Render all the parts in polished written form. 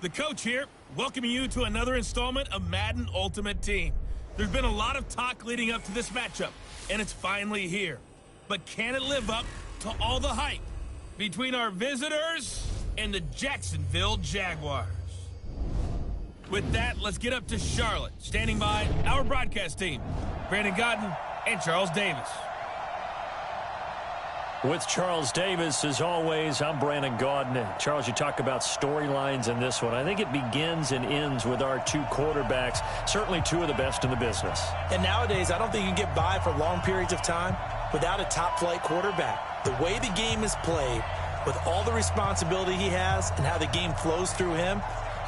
The coach here, welcoming you to another installment of Madden Ultimate Team. There's been a lot of talk leading up to this matchup, and it's finally here. But can it live up to all the hype between our visitors and the Jacksonville Jaguars? With that, let's get up to Charlotte. Standing by, our broadcast team, Brandon Godden and Charles Davis. With Charles Davis, as always, I'm Brandon Gaudin. Charles, you talk about storylines in this one. I think it begins and ends with our two quarterbacks, certainly two of the best in the business. And nowadays, I don't think you can get by for long periods of time without a top-flight quarterback. The way the game is played, with all the responsibility he has and how the game flows through him,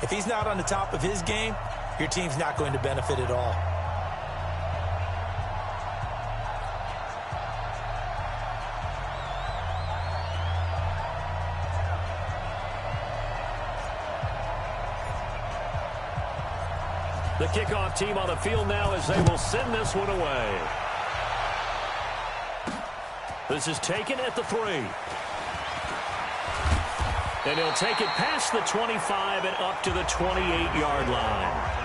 if he's not on the top of his game, your team's not going to benefit at all. The kickoff team on the field now as they will send this one away. This is taken at the 3. And he'll take it past the 25 and up to the 28-yard line.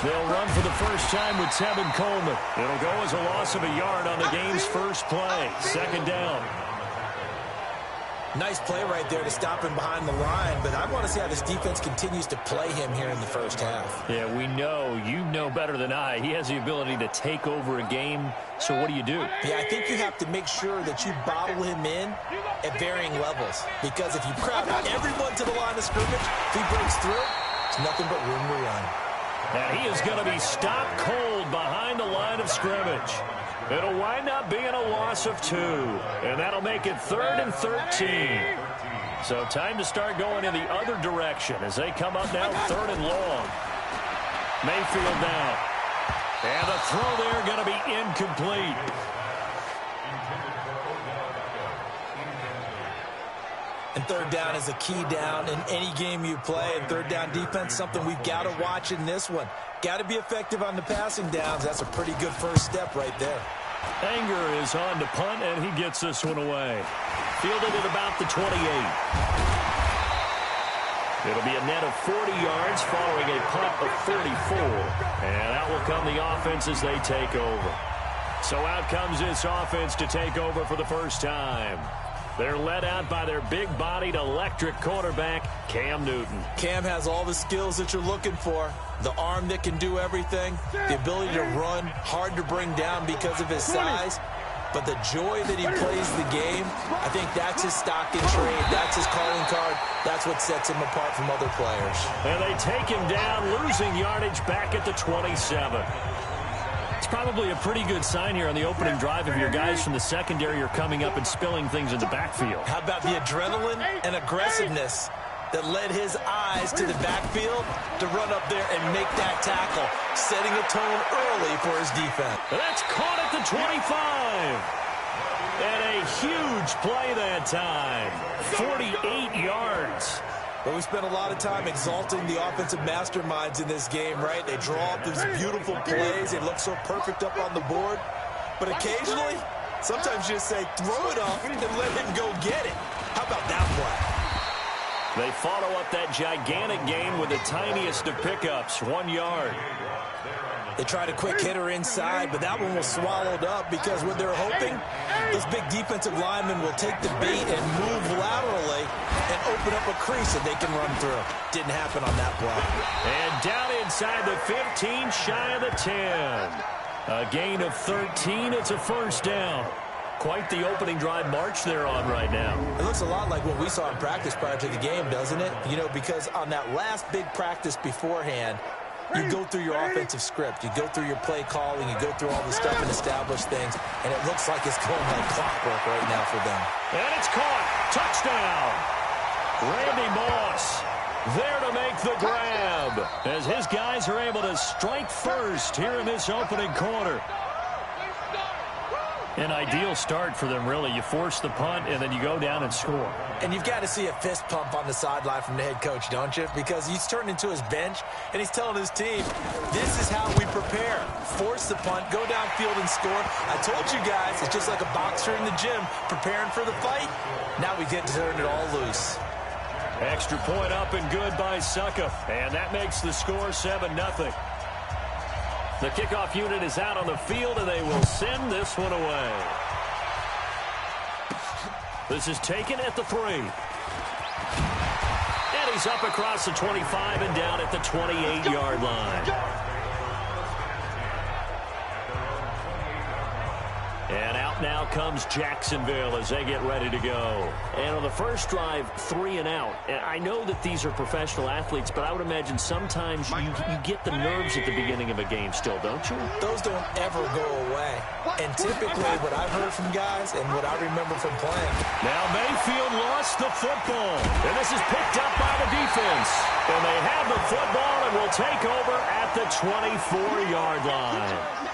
They'll run for the first time with Tevin Coleman. It'll go as a loss of a yard on the game's first play. Second down. Nice play right there to stop him behind the line, but I want to see how this defense continues to play him here in the first half. Yeah, we know. You know better than I. He has the ability to take over a game, so what do you do? Yeah, I think you have to make sure that you bottle him in at varying levels, because if you crowd everyone to the line of scrimmage, if he breaks through, it's nothing but room to run. And he is going to be stopped cold behind the line of scrimmage. It'll wind up being a loss of 2. And that'll make it 3rd and 13. So time to start going in the other direction as they come up now 3rd and long. Mayfield now. And the throw there going to be incomplete. And third down is a key down in any game you play. And third down defense, something we've got to watch in this one. Got to be effective on the passing downs. That's a pretty good first step right there. Anger is on to punt, and he gets this one away. Fielded at about the 28. It'll be a net of 40 yards following a punt of 34. And out will come the offense as they take over. So out comes this offense to take over for the first time. They're led out by their big-bodied electric quarterback, Cam Newton. Cam has all the skills that you're looking for. The arm that can do everything, the ability to run, hard to bring down because of his size. But the joy that he plays the game, I think that's his stock in trade. That's his calling card. That's what sets him apart from other players. And they take him down, losing yardage back at the 27. It's probably a pretty good sign here on the opening drive if your guys from the secondary are coming up and spilling things in the backfield. How about the adrenaline and aggressiveness that led his eyes to the backfield to run up there and make that tackle, setting a tone early for his defense. That's caught at the 25. And a huge play that time. 48 yards. But we spent a lot of time exalting the offensive masterminds in this game, right? They draw up these beautiful plays. They look so perfect up on the board. But occasionally, sometimes you just say, throw it up and let him go get it. How about that play? They follow up that gigantic game with the tiniest of pickups, 1 yard. They tried a quick hitter inside, but that one was swallowed up because what they're hoping, those big defensive linemen will take the bait and move laterally and open up a crease that they can run through. Didn't happen on that play. And down inside the 15, shy of the 10. A gain of 13. It's a first down. Quite the opening drive march they're on right now. It looks a lot like what we saw in practice prior to the game, doesn't it? You know, because on that last big practice beforehand, you go through your offensive script. You go through your play calling. You go through all the stuff and establish things. And it looks like it's going like clockwork right now for them. And it's caught. Touchdown. Randy Moss there to make the grab as his guys are able to strike first here in this opening quarter. An ideal start for them, really. You force the punt, and then you go down and score. And you've got to see a fist pump on the sideline from the head coach, don't you? Because he's turned into his bench, and he's telling his team, this is how we prepare. Force the punt, go downfield and score. I told you guys, it's just like a boxer in the gym preparing for the fight. Now we get to turn it all loose. Extra point up and good by Suckup. And that makes the score 7-0. The kickoff unit is out on the field, and they will send this one away. This is taken at the 3. And he's up across the 25 and down at the 28-yard line. And out now comes Jacksonville as they get ready to go. And on the first drive, 3 and out. And I know that these are professional athletes, but I would imagine sometimes you get the nerves at the beginning of a game still, don't you? Those don't ever go away. And typically what I've heard from guys and what I remember from playing. Now Mayfield lost the football. And this is picked up by the defense. And they have the football and will take over at the 24-yard line.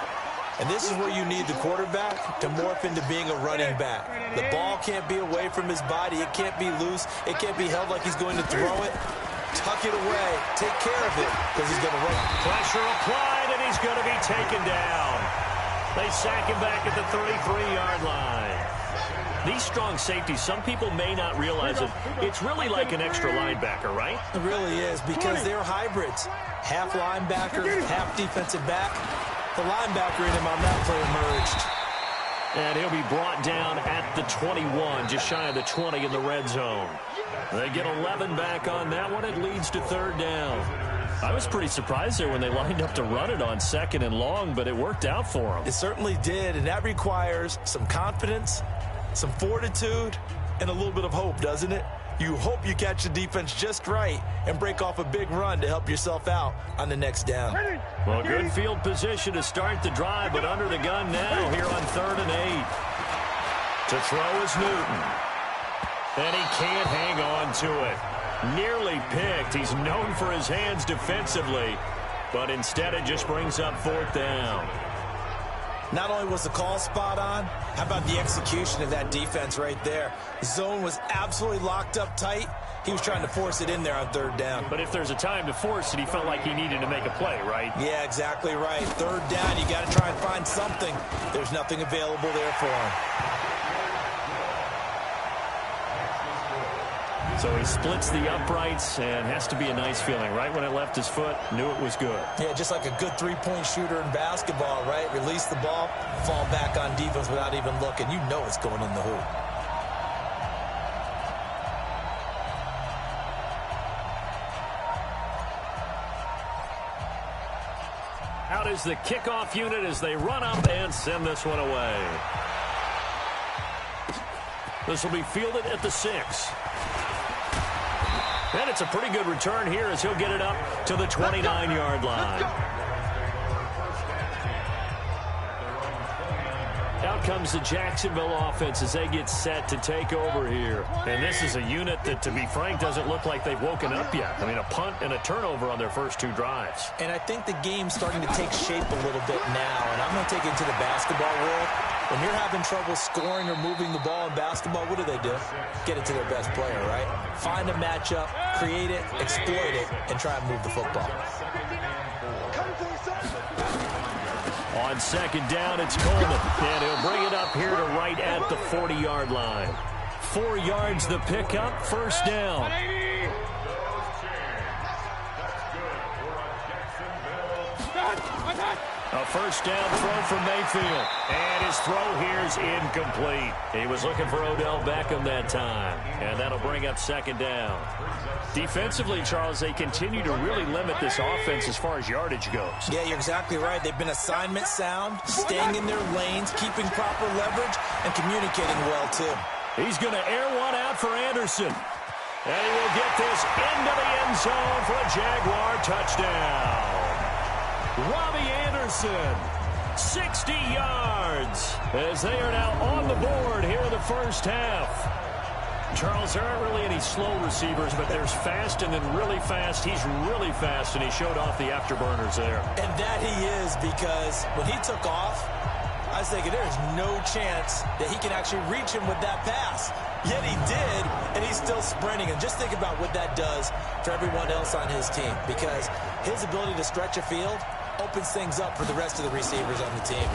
And this is where you need the quarterback to morph into being a running back. The ball can't be away from his body. It can't be loose. It can't be held like he's going to throw it. Tuck it away. Take care of it because he's going to run. Pressure applied, and he's going to be taken down. They sack him back at the 33-yard line. These strong safeties, some people may not realize it. It's really like an extra linebacker, right? It really is because they're hybrids. Half linebacker, half defensive back. The linebacker in him on that play emerged. And he'll be brought down at the 21, just shy of the 20 in the red zone. They get 11 back on that one. It leads to 3rd down. I was pretty surprised there when they lined up to run it on 2nd and long, but it worked out for them. It certainly did, and that requires some confidence, some fortitude, and a little bit of hope, doesn't it? You hope you catch the defense just right and break off a big run to help yourself out on the next down. Well, good field position to start the drive, but under the gun now here on 3rd and 8. To throw is Newton. And he can't hang on to it. Nearly picked. He's known for his hands defensively, but instead it just brings up 4th down. Not only was the call spot on, how about the execution of that defense right there? The zone was absolutely locked up tight. He was trying to force it in there on 3rd down. But if there's a time to force it, he felt like he needed to make a play, right? Yeah, exactly right. 3rd down, you got to try and find something. There's nothing available there for him. So he splits the uprights and has to be a nice feeling. Right when it left his foot, knew it was good. Yeah, just like a good three-point shooter in basketball, right? Release the ball, fall back on defense without even looking. You know it's going in the hoop. Out is the kickoff unit as they run up and send this one away. This will be fielded at the 6. And it's a pretty good return here as he'll get it up to the 29-yard line. Out comes the Jacksonville offense as they get set to take over here. And this is a unit that, to be frank, doesn't look like they've woken up yet. I mean, a punt and a turnover on their first 2 drives. And I think the game's starting to take shape a little bit now. And I'm going to take it to the basketball world. When you're having trouble scoring or moving the ball in basketball, what do? Get it to their best player, right? Find a matchup, create it, exploit it, and try and move the football. On 2nd down, it's Coleman. And he'll bring it up here to right at the 40-yard line. 4 yards the pickup, 1st down. A 1st down throw from Mayfield. And his throw here is incomplete. He was looking for Odell Beckham that time. And that'll bring up 2nd down. Defensively, Charles, they continue to really limit this offense as far as yardage goes. Yeah, you're exactly right. They've been assignment sound, staying in their lanes, keeping proper leverage, and communicating well, too. He's going to air one out for Anderson. And he will get this into the end zone for a Jaguar touchdown. Robbie Anderson, 60 yards, as they are now on the board here in the first half. Charles, there aren't really any slow receivers, but there's fast and then really fast. He's really fast, and he showed off the afterburners there. And that he is, because when he took off, I was thinking there's no chance that he can actually reach him with that pass. Yet he did, and he's still sprinting. And just think about what that does for everyone else on his team, because his ability to stretch a field opens things up for the rest of the receivers on the team.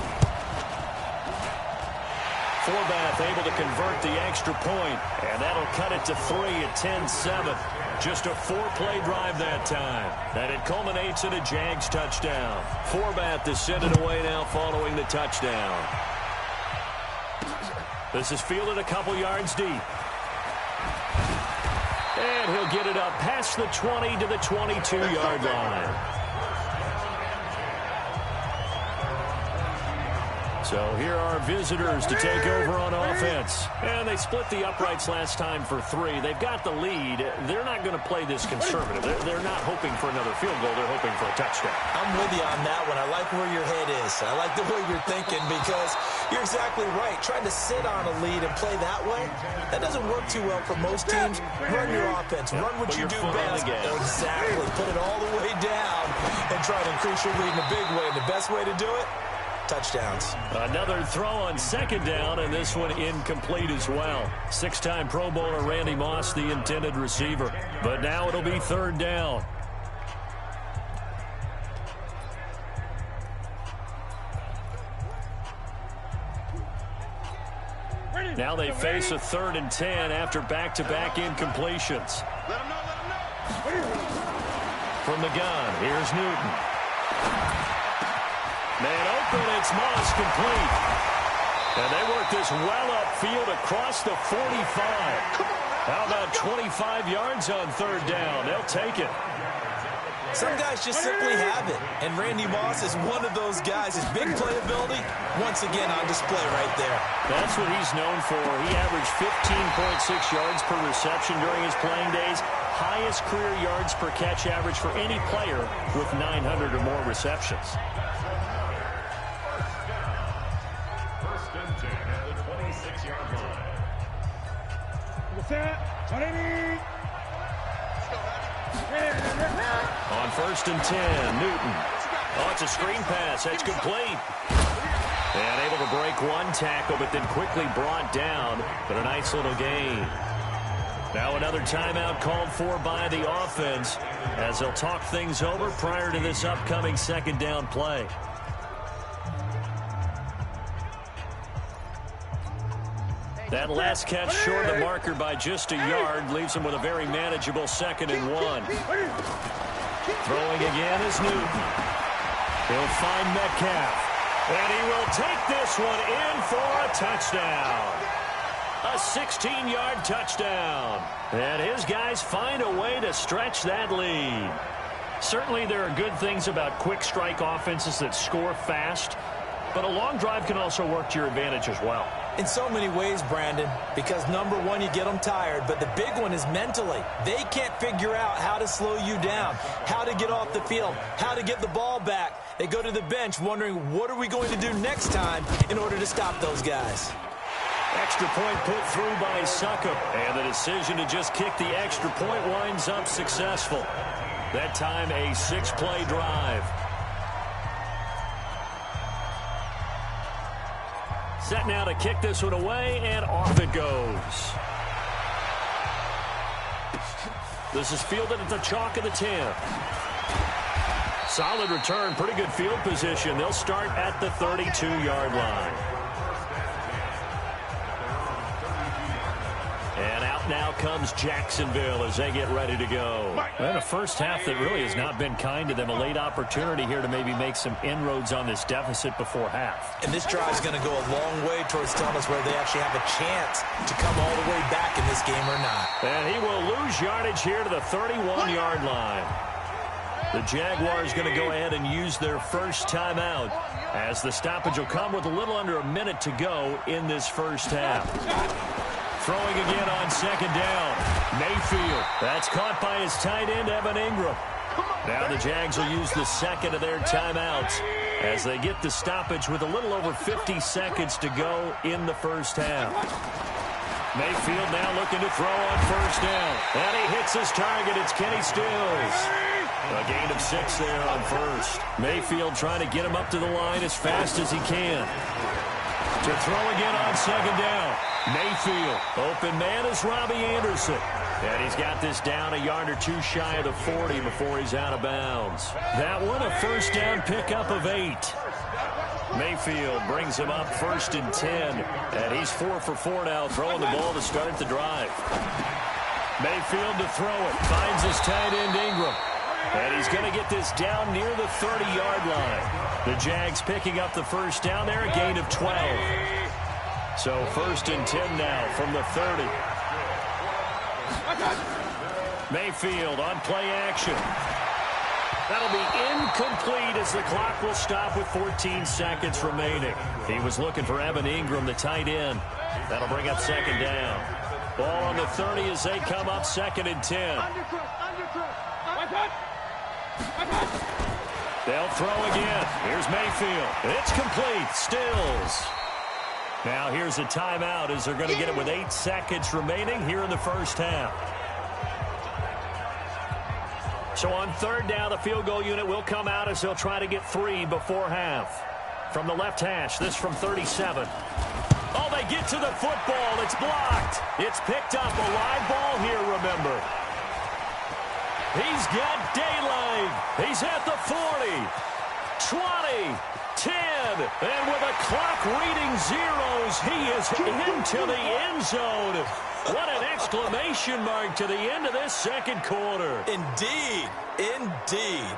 Forbath able to convert the extra point, and that'll cut it to 3 at 10-7. Just a 4-play drive that time. And it culminates in a Jags touchdown. Forbath is sent it away now following the touchdown. This is fielded a couple yards deep. And he'll get it up past the 20 to the 22-yard line. So here are visitors to take over on offense. And they split the uprights last time for 3. They've got the lead. They're not going to play this conservative. They're not hoping for another field goal. They're hoping for a touchdown. I'm with you on that one. I like where your head is. I like the way you're thinking, because you're exactly right. Trying to sit on a lead and play that way, that doesn't work too well for most teams. Run your offense. Run what you do best. Exactly. Put it all the way down and try to increase your lead in a big way. And the best way to do it, touchdowns. Another throw on second down, and this one incomplete as well. 6-time Pro Bowler Randy Moss, the intended receiver. But now it'll be third down. Now they face a 3rd and 10 after back-to-back incompletions. From the gun, here's Newton. Man open, it's Moss, complete. And they work this well upfield across the 45. How about 25 yards on third down? They'll take it. Some guys just simply have it, and Randy Moss is one of those guys. His big playability, once again, on display right there. That's what he's known for. He averaged 15.6 yards per reception during his playing days. Highest career yards per catch average for any player with 900 or more receptions. First and 10 at the 26-yard line. On first and 10, Newton. Oh, it's a screen pass. That's complete. And able to break one tackle, but then quickly brought down. But a nice little gain. Now another timeout called for by the offense as they'll talk things over prior to this upcoming second down play. That last catch short of the marker by just a yard leaves him with a very manageable 2nd and 1. Throwing again is Newton. He'll find Metcalf. And he will take this one in for a touchdown. A 16-yard touchdown. And his guys find a way to stretch that lead. Certainly there are good things about quick strike offenses that score fast, but a long drive can also work to your advantage as well. In so many ways, Brandon, because number one, you get them tired, but the big one is mentally. They can't figure out how to slow you down, how to get off the field, how to get the ball back. They go to the bench wondering, what are we going to do next time in order to stop those guys? Extra point put through by Succop, and the decision to just kick the extra point winds up successful. That time a 6-play drive. Set now to kick this one away, and off it goes. This is fielded at the chalk of the 10. Solid return, pretty good field position. They'll start at the 32-yard line. And out now comes Jacksonville as they get ready to go. And a first half that really has not been kind to them. A late opportunity here to maybe make some inroads on this deficit before half. And this drive is going to go a long way towards telling us whether they actually have a chance to come all the way back in this game or not. And he will lose yardage here to the 31-yard line. The Jaguars going to go ahead and use their first timeout as the stoppage will come with a little under a minute to go in this first half. Throwing again on second down. Mayfield. That's caught by his tight end, Evan Ingram. Now the Jags will use the second of their timeouts as they get the stoppage with a little over 50 seconds to go in the first half. Mayfield now looking to throw on first down. And he hits his target. It's Kenny Stills. A gain of 6 there on first. Mayfield trying to get him up to the line as fast as he can. To throw again on second down. Mayfield. Open man is Robbie Anderson. And he's got this down a yard or two shy of the 40 before he's out of bounds. That one, a first down pickup of 8. Mayfield brings him up 1st and 10. And he's 4 for 4 now, throwing the ball to start the drive. Mayfield to throw it. Finds his tight end Ingram. And he's going to get this down near the 30-yard line. The Jags picking up the first down there, a gain of 12. So 1st and 10 now from the 30. Mayfield on play action. That'll be incomplete as the clock will stop with 14 seconds remaining. He was looking for Evan Ingram, the tight end. That'll bring up second down. Ball on the 30 as they come up 2nd and 10. They'll throw again. Here's Mayfield. It's complete. Stills. Now here's a timeout as they're going to get it with 8 seconds remaining here in the first half. So on 3rd down, the field goal unit will come out as they'll try to get 3 before half. From the left hash, this from 37. Oh, they get to the football. It's blocked. It's picked up. A live ball here, remember. He's got daylight. He's at the 40, 20, 10, and with a clock reading zeros, he is into the end zone. What an exclamation mark to the end of this second quarter. Indeed. Indeed.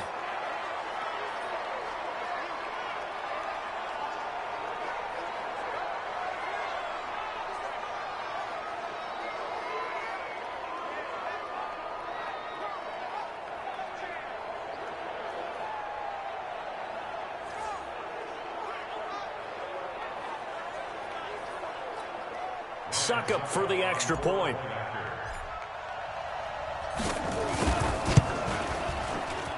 Suckup for the extra point.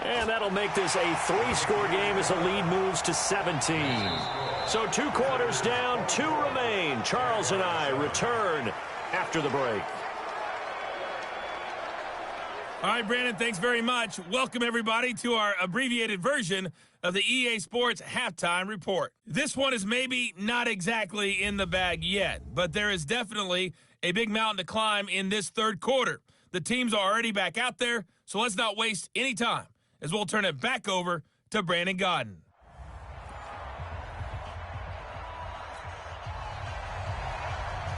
And that'll make this a 3-score game as the lead moves to 17. So 2 quarters down, 2 remain. Charles and I return after the break. All right, Brandon, thanks very much. Welcome, everybody, to our abbreviated version of the EA Sports Halftime Report. This one is maybe not exactly in the bag yet, but there is definitely a big mountain to climb in this third quarter. The teams are already back out there, so let's not waste any time as we'll turn it back over to Brandon Godden.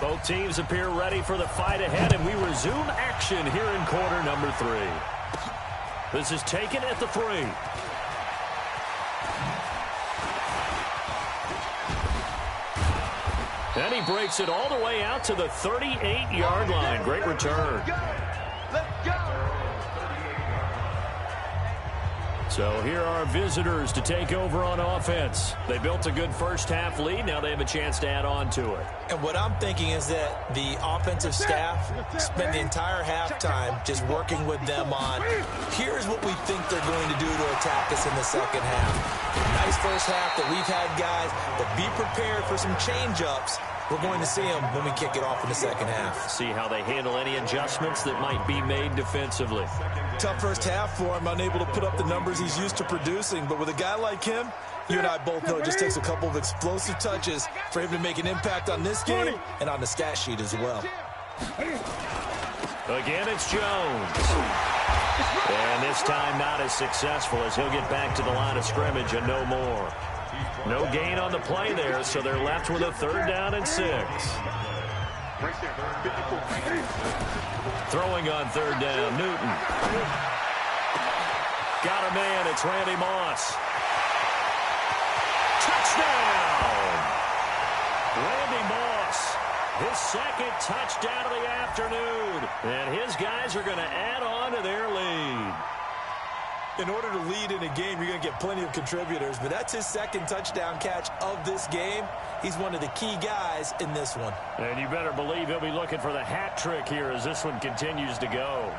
Both teams appear ready for the fight ahead, and we resume action here in quarter number 3. This is taken at the 3. And he breaks it all the way out to the 38-yard line. Great return. Let's go. So here are visitors to take over on offense. They built a good first half lead. Now they have a chance to add on to it. And what I'm thinking is that the offensive staff spent the entire halftime just working with them on, here's what we think they're going to do to attack us in the second half. Nice first half that we've had, guys, but be prepared for some change-ups. We're going to see them when we kick it off in the second half. See how they handle any adjustments that might be made defensively. Tough first half for him, unable to put up the numbers he's used to producing. But with a guy like him, you and I both know it just takes a couple of explosive touches for him to make an impact on this game and on the stat sheet as well. Again, it's Jones. And this time not as successful as he'll get back to the line of scrimmage and no more. No gain on the play there, so they're left with a 3rd down and 6. Throwing on 3rd down, Newton. Got a man, it's Randy Moss. Touchdown! Randy Moss, his 2nd touchdown of the afternoon. And his guys are going to add on to their lead. In order to lead in a game, you're going to get plenty of contributors, but that's his 2nd touchdown catch of this game. He's one of the key guys in this one. And you better believe he'll be looking for the hat trick here as this one continues to go.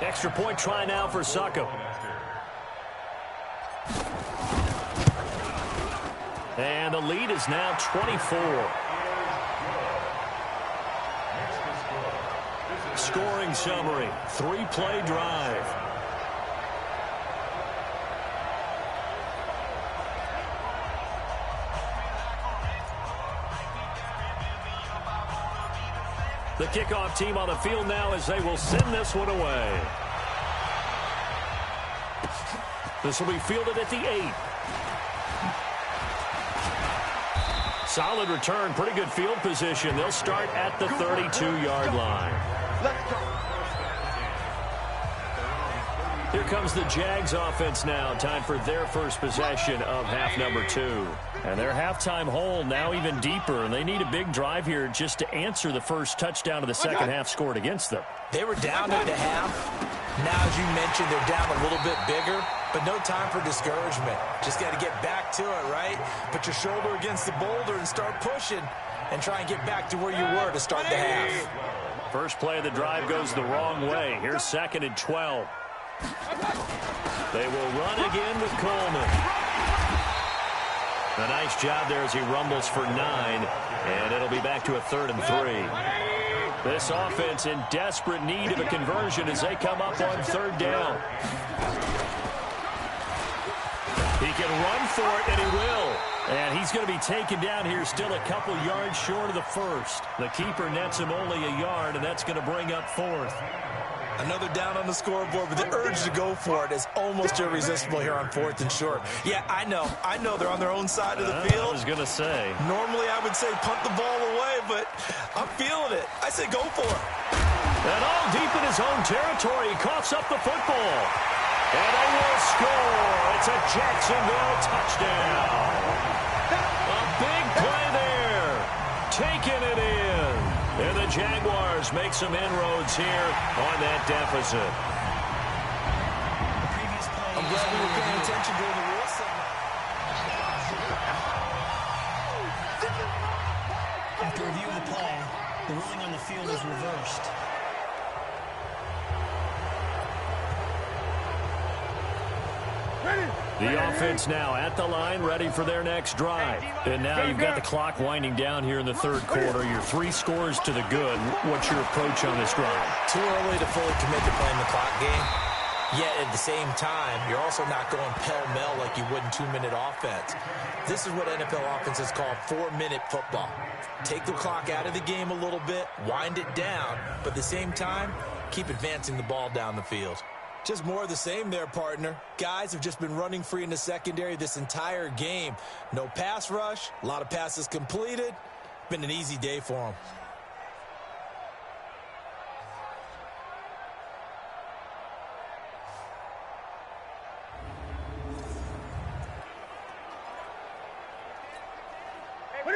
Extra point try now for Suckup. And the lead is now 24. scoring summary. 3-play drive. The kickoff team on the field now as they will send this one away. This will be fielded at the 8. Solid return, pretty good field position. They'll start at the 32-yard line. Here comes the Jags offense now. Time for their first possession of half number 2. And their halftime hole now even deeper, and they need a big drive here just to answer the first touchdown of the second half scored against them. They were down at the half. Now, as you mentioned, they're down a little bit bigger, but no time for discouragement. Just got to get back to it, right? Put your shoulder against the boulder and start pushing and try and get back to where you were to start the half. First play of the drive goes the wrong way. Here's 2nd and 12. They will run again with Coleman. A nice job there as he rumbles for 9, and it'll be back to a 3rd and 3. This offense in desperate need of a conversion as they come up on 3rd down. He can run for it, and he will. And he's going to be taken down here still a couple yards short of the first. The keeper nets him only a yard, and that's going to bring up 4th. Another down on the scoreboard, but the urge to go for it is almost irresistible here on 4th and short. Yeah, I know they're on their own side of the field. I was going to say. Normally I would say punt the ball away, but I'm feeling it. I say go for it. And all deep in his own territory, he coughs up the football. And they will score. It's a Jacksonville touchdown. A big play there. Taking it in. And the Jaguars make some inroads here on that deficit. I'm glad we were paying attention during the real segment. After review of the play, the ruling on the field is reversed. The offense now at the line, ready for their next drive. And now you've got the clock winding down here in the 3rd quarter. Your 3 scores to the good. What's your approach on this drive? Too early to fully commit to playing the clock game. Yet at the same time, you're also not going pell-mell like you would in 2-minute offense. This is what NFL offenses call 4-minute football. Take the clock out of the game a little bit, wind it down, but at the same time, keep advancing the ball down the field. Just more of the same there, partner. Guys have just been running free in the secondary this entire game. No pass rush, a lot of passes completed. Been an easy day for them.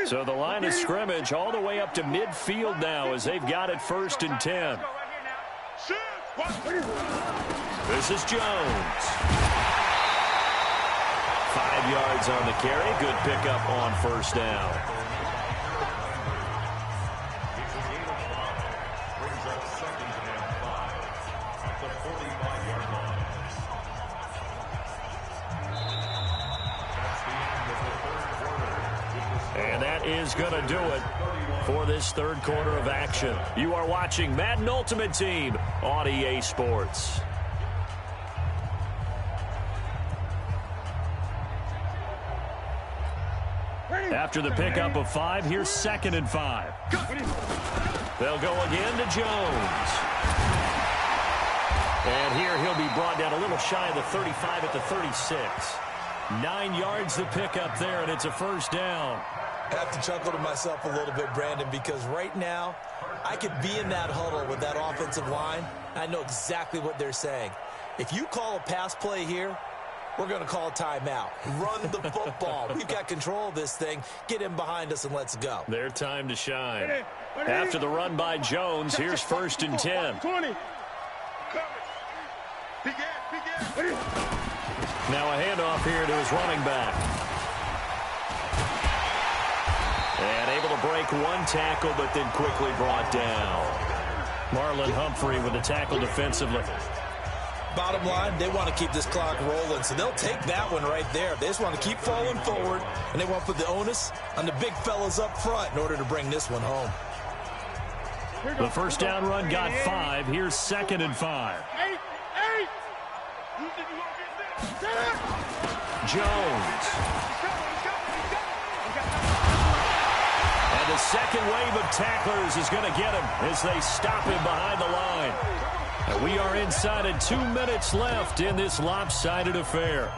So the line of scrimmage all the way up to midfield now as they've got it 1st and 10. This is Jones. 5 yards on the carry. Good pickup on 1st down. Brings up 2nd and 5 at the 45-yard line. That's the end of the 3rd quarter. And that is going to do it for this 3rd quarter of action. You are watching Madden Ultimate Team on EA Sports. After the pickup of 5, here's 2nd and 5. They'll go again to Jones. And here he'll be brought down a little shy of the 35 at the 36. 9 yards the pickup there, and it's a 1st down. I have to chuckle to myself a little bit, Brandon, because right now I could be in that huddle with that offensive line. I know exactly what they're saying. If you call a pass play here, we're going to call a timeout. Run the football. We've got control of this thing. Get in behind us and let's go. Their time to shine. After the run by Jones, here's 1st and 10. Now a handoff here to his running back. And able to break one tackle, but then quickly brought down. Marlon Humphrey with the tackle defensively. Bottom line, they want to keep this clock rolling, so they'll take that one right there. They just want to keep falling forward, and they want to put the onus on the big fellas up front in order to bring this one home. The first down run got 5. Here's 2nd and 5. Jones. And the second wave of tacklers is going to get him as they stop him behind the line. And we are inside of 2 minutes left in this lopsided affair.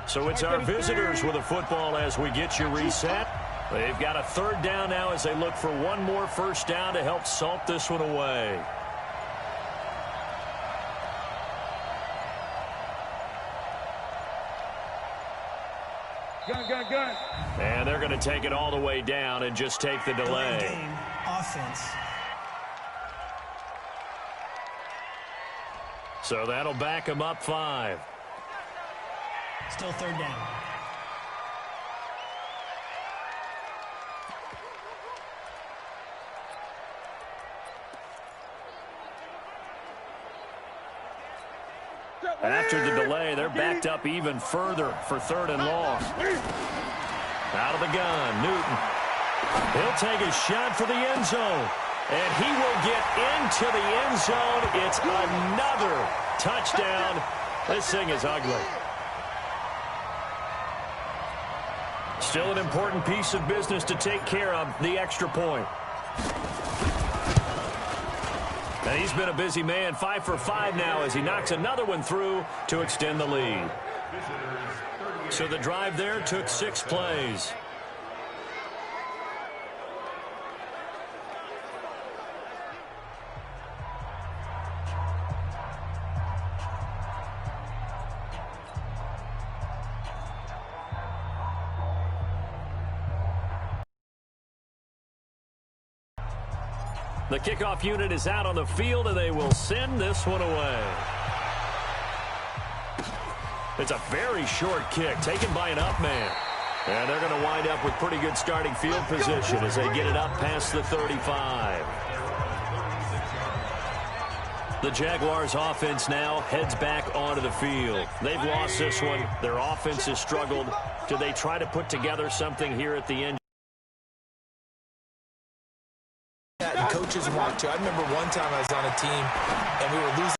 So it's our visitors with a football as we get you reset. They've got a 3rd down now as they look for one more first down to help salt this one away. Gun. And they're going to take it all the way down and just take the delay. Game, offense. So that'll back them up 5. Still 3rd down. After the delay, they're backed up even further for 3rd and long. Out of the gun, Newton. He'll take a shot for the end zone. And he will get into the end zone. It's another touchdown. This thing is ugly. Still an important piece of business to take care of, the extra point. And he's been a busy man, 5 for 5 now as he knocks another one through to extend the lead. So the drive there took 6 plays. The kickoff unit is out on the field, and they will send this one away. It's a very short kick taken by an up man. And they're going to wind up with pretty good starting field position as they get it up past the 35. The Jaguars offense now heads back onto the field. They've lost this one. Their offense has struggled. Do they try to put together something here at the end? And coaches want to. I remember one time I was on a team and we were losing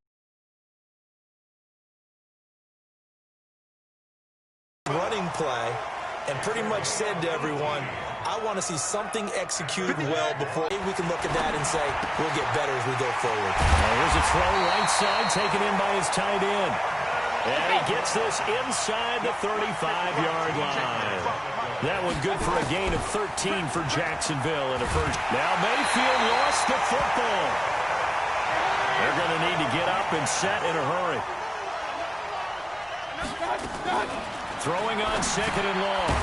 running play and pretty much said to everyone, I want to see something executed well before we can look at that and say we'll get better as we go forward. Here's a throw right side taken in by his tight end. And he gets this inside the 35-yard line. That one good for a gain of 13 for Jacksonville in a first. Now Mayfield lost the football. They're going to need to get up and set in a hurry. Throwing on 2nd and long.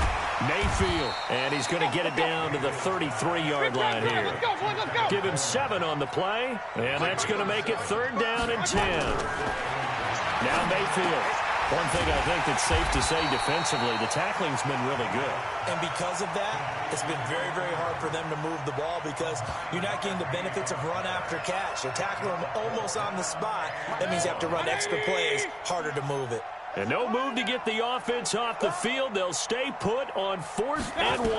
Mayfield. And he's going to get it down to the 33-yard line here. Give him 7 on the play. And that's going to make it 3rd down and 10. Now Mayfield. One thing I think that's safe to say defensively, the tackling's been really good. And because of that, it's been very, very hard for them to move the ball because you're not getting the benefits of run after catch. They're tackling them almost on the spot. That means you have to run extra plays, harder to move it. And no move to get the offense off the field. They'll stay put on 4th and 1.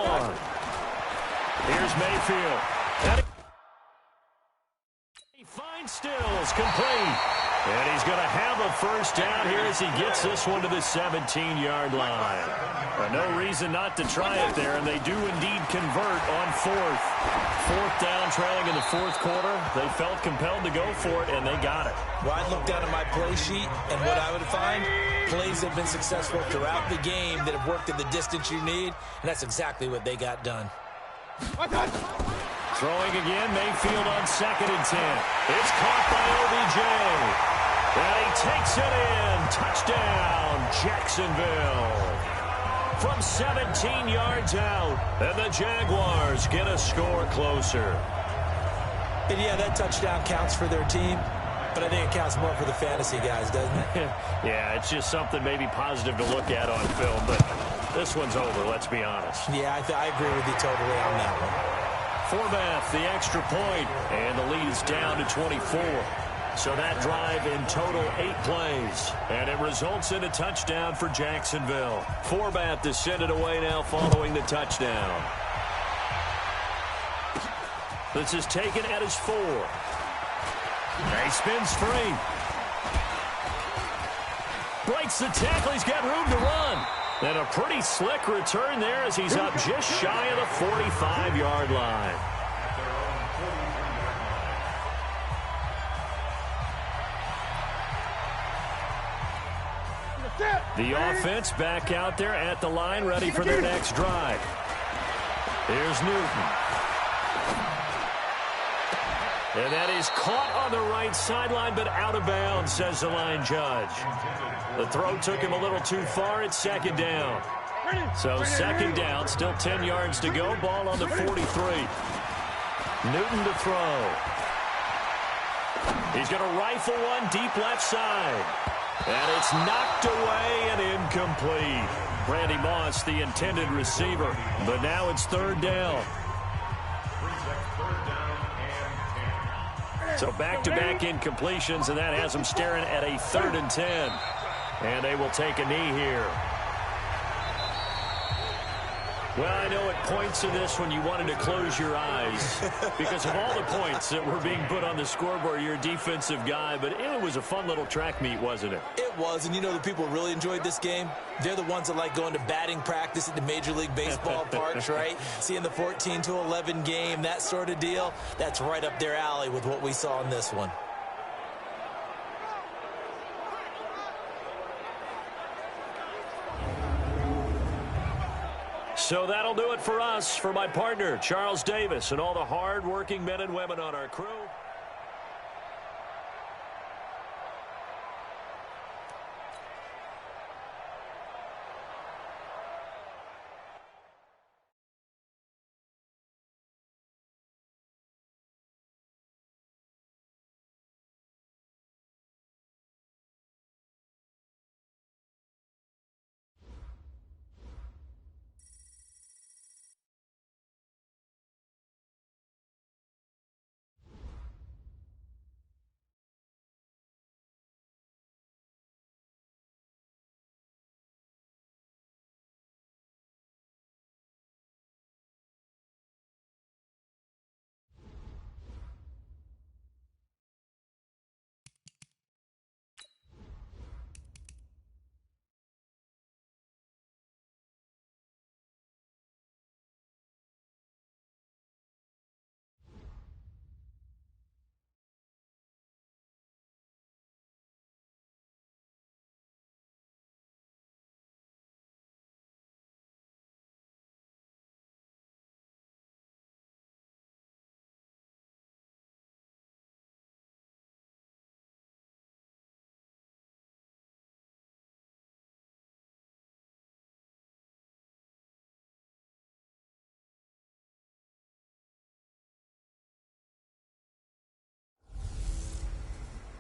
Here's Mayfield. He finds Stills complete. And he's going to have a first down here as he gets this one to the 17-yard line. No reason not to try it there, and they do indeed convert on 4th. 4th down, trailing in the 4th quarter. They felt compelled to go for it, and they got it. Well, I look down at my play sheet, and what I would find, plays that have been successful throughout the game that have worked at the distance you need, and that's exactly what they got done. Throwing again, Mayfield on 2nd and 10. It's caught by OBJ. And he takes it in. Touchdown, Jacksonville. From 17 yards out. And the Jaguars get a score closer. And yeah, that touchdown counts for their team, but I think it counts more for the fantasy guys, doesn't it? Yeah, it's just something maybe positive to look at on film, but this one's over, let's be honest. Yeah, I agree with you totally on that one. Forbath, the extra point, and the lead is down to 24. So that drive in total 8 plays, and it results in a touchdown for Jacksonville. Forbath to send it away now following the touchdown. This is taken at his 4. He spins free. Breaks the tackle. He's got room to run. And a pretty slick return there as he's up just shy of the 45-yard line. The offense back out there at the line, ready for their next drive. Here's Newton. And that is caught on the right sideline, but out of bounds, says the line judge. The throw took him a little too far. It's second down. So second down, still 10 yards to go. Ball on the 43. Newton to throw. He's going to rifle one deep left side. And it's knocked away and incomplete. Randy Moss, the intended receiver. But now it's third down. So back-to-back incompletions, and that has them staring at a 3rd and 10. And they will take a knee here. Well, I know at points in this when you wanted to close your eyes because of all the points that were being put on the scoreboard. You're a defensive guy, but it was a fun little track meet, wasn't it? It was, and you know the people who really enjoyed this game? They're the ones that like going to batting practice at the Major League Baseball parks, right? Seeing the 14-11 game, that sort of deal. That's right up their alley with what we saw in this one. So that'll do it for us, for my partner, Charles Davis, and all the hard-working men and women on our crew.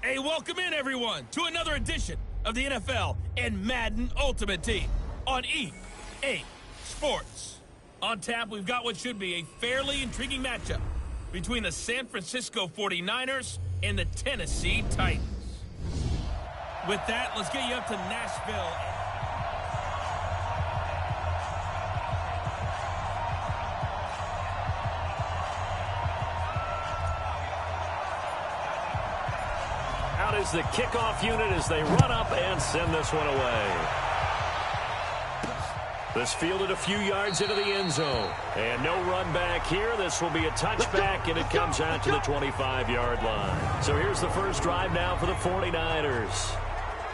Hey, welcome in, everyone, to another edition of the NFL and Madden Ultimate Team on EA Sports. On tap, we've got what should be a fairly intriguing matchup between the San Francisco 49ers and the Tennessee Titans. With that, let's get you up to Nashville. Out is the kickoff unit as they run up and send this one away. This fielded a few yards into the end zone. And no run back here. This will be a touchback, and it comes out to the 25-yard line. So here's the first drive now for the 49ers.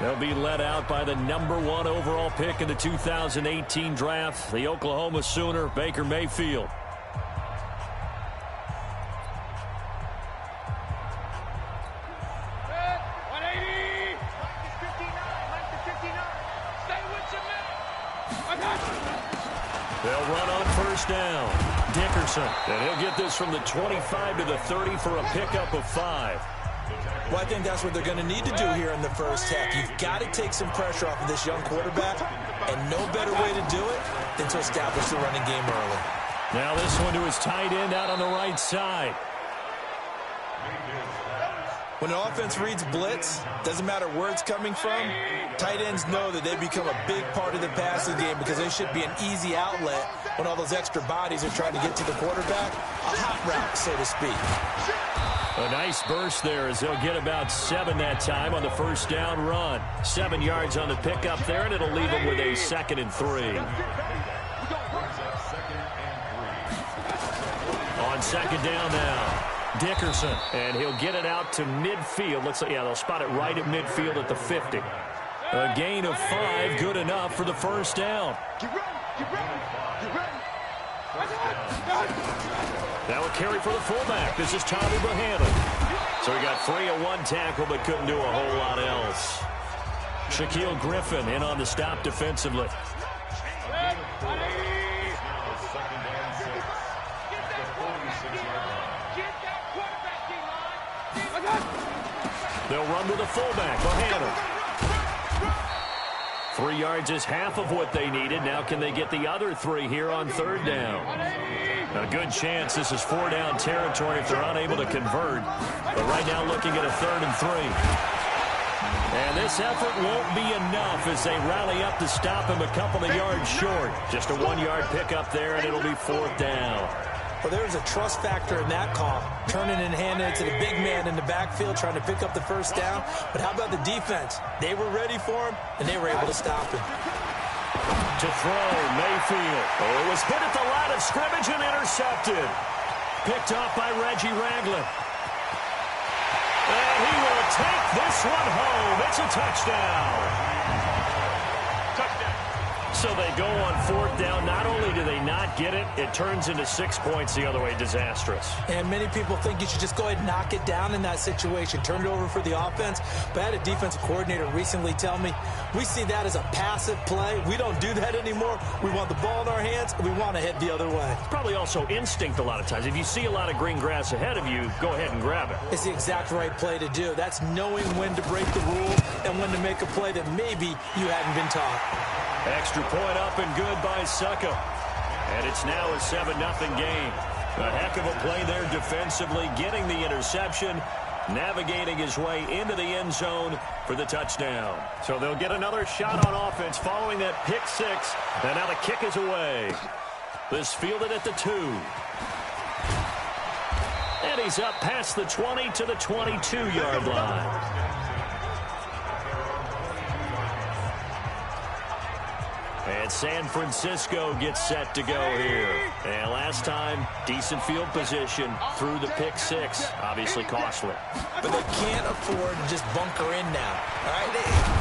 They'll be led out by the #1 overall pick in the 2018 draft, the Oklahoma Sooner, Baker Mayfield. They'll run on first down. Dickerson. And he'll get this from the 25 to the 30 for a pickup of 5. Well, I think that's what they're going to need to do here in the first half. You've got to take some pressure off of this young quarterback, and no better way to do it than to establish the running game early. Now this one to his tight end out on the right side. When an offense reads blitz, doesn't matter where it's coming from, tight ends know that they become a big part of the passing game because they should be an easy outlet when all those extra bodies are trying to get to the quarterback. A hot route, so to speak. A nice burst there as they'll get about 7 that time on the first down run. 7 yards on the pickup there, and it'll leave them with a 2nd and 3. On 2nd down now, Dickerson, and he'll get it out to midfield. Looks like, yeah, they'll spot it right at midfield at the 50. A gain of 5, good enough for the first down. That will carry for the fullback. This is Tommy Bohannon. So he got free of 1 tackle, but couldn't do a whole lot else. Shaquille Griffin in on the stop defensively. They'll run with the fullback, Bohannon. 3 yards is half of what they needed. Now can they get the other 3 here on 3rd down? A good chance this is 4-down territory if they're unable to convert. But right now looking at a 3rd and 3. And this effort won't be enough as they rally up to stop him a couple of yards short. Just a 1-yard pickup there, and it'll be 4th down. Well, there's a trust factor in that call. Turning and handing it to the big man in the backfield, trying to pick up the first down. But how about the defense? They were ready for him, and they were able to stop him. To throw, Mayfield. Oh, it was hit at the line of scrimmage and intercepted. Picked off by Reggie Ragland. And he will take this one home. It's a touchdown. So they go on 4th down. Not only do they not get it, it turns into 6 points the other way. Disastrous. And many people think you should just go ahead and knock it down in that situation. Turn it over for the offense. But I had a defensive coordinator recently tell me, we see that as a passive play. We don't do that anymore. We want the ball in our hands, and we want to head the other way. It's probably also instinct a lot of times. If you see a lot of green grass ahead of you, go ahead and grab it. It's the exact right play to do. That's knowing when to break the rule and when to make a play that maybe you hadn't been taught. Extra point up and good by Succa. And it's now a 7-0 game. A heck of a play there defensively, getting the interception, navigating his way into the end zone for the touchdown. So they'll get another shot on offense following that pick 6. And now the kick is away. This fielded at the 2. And he's up past the 20 to the 22-yard line. And San Francisco gets set to go here. And last time, decent field position through the pick 6. Obviously costly. But they can't afford to just bunker in now. All right?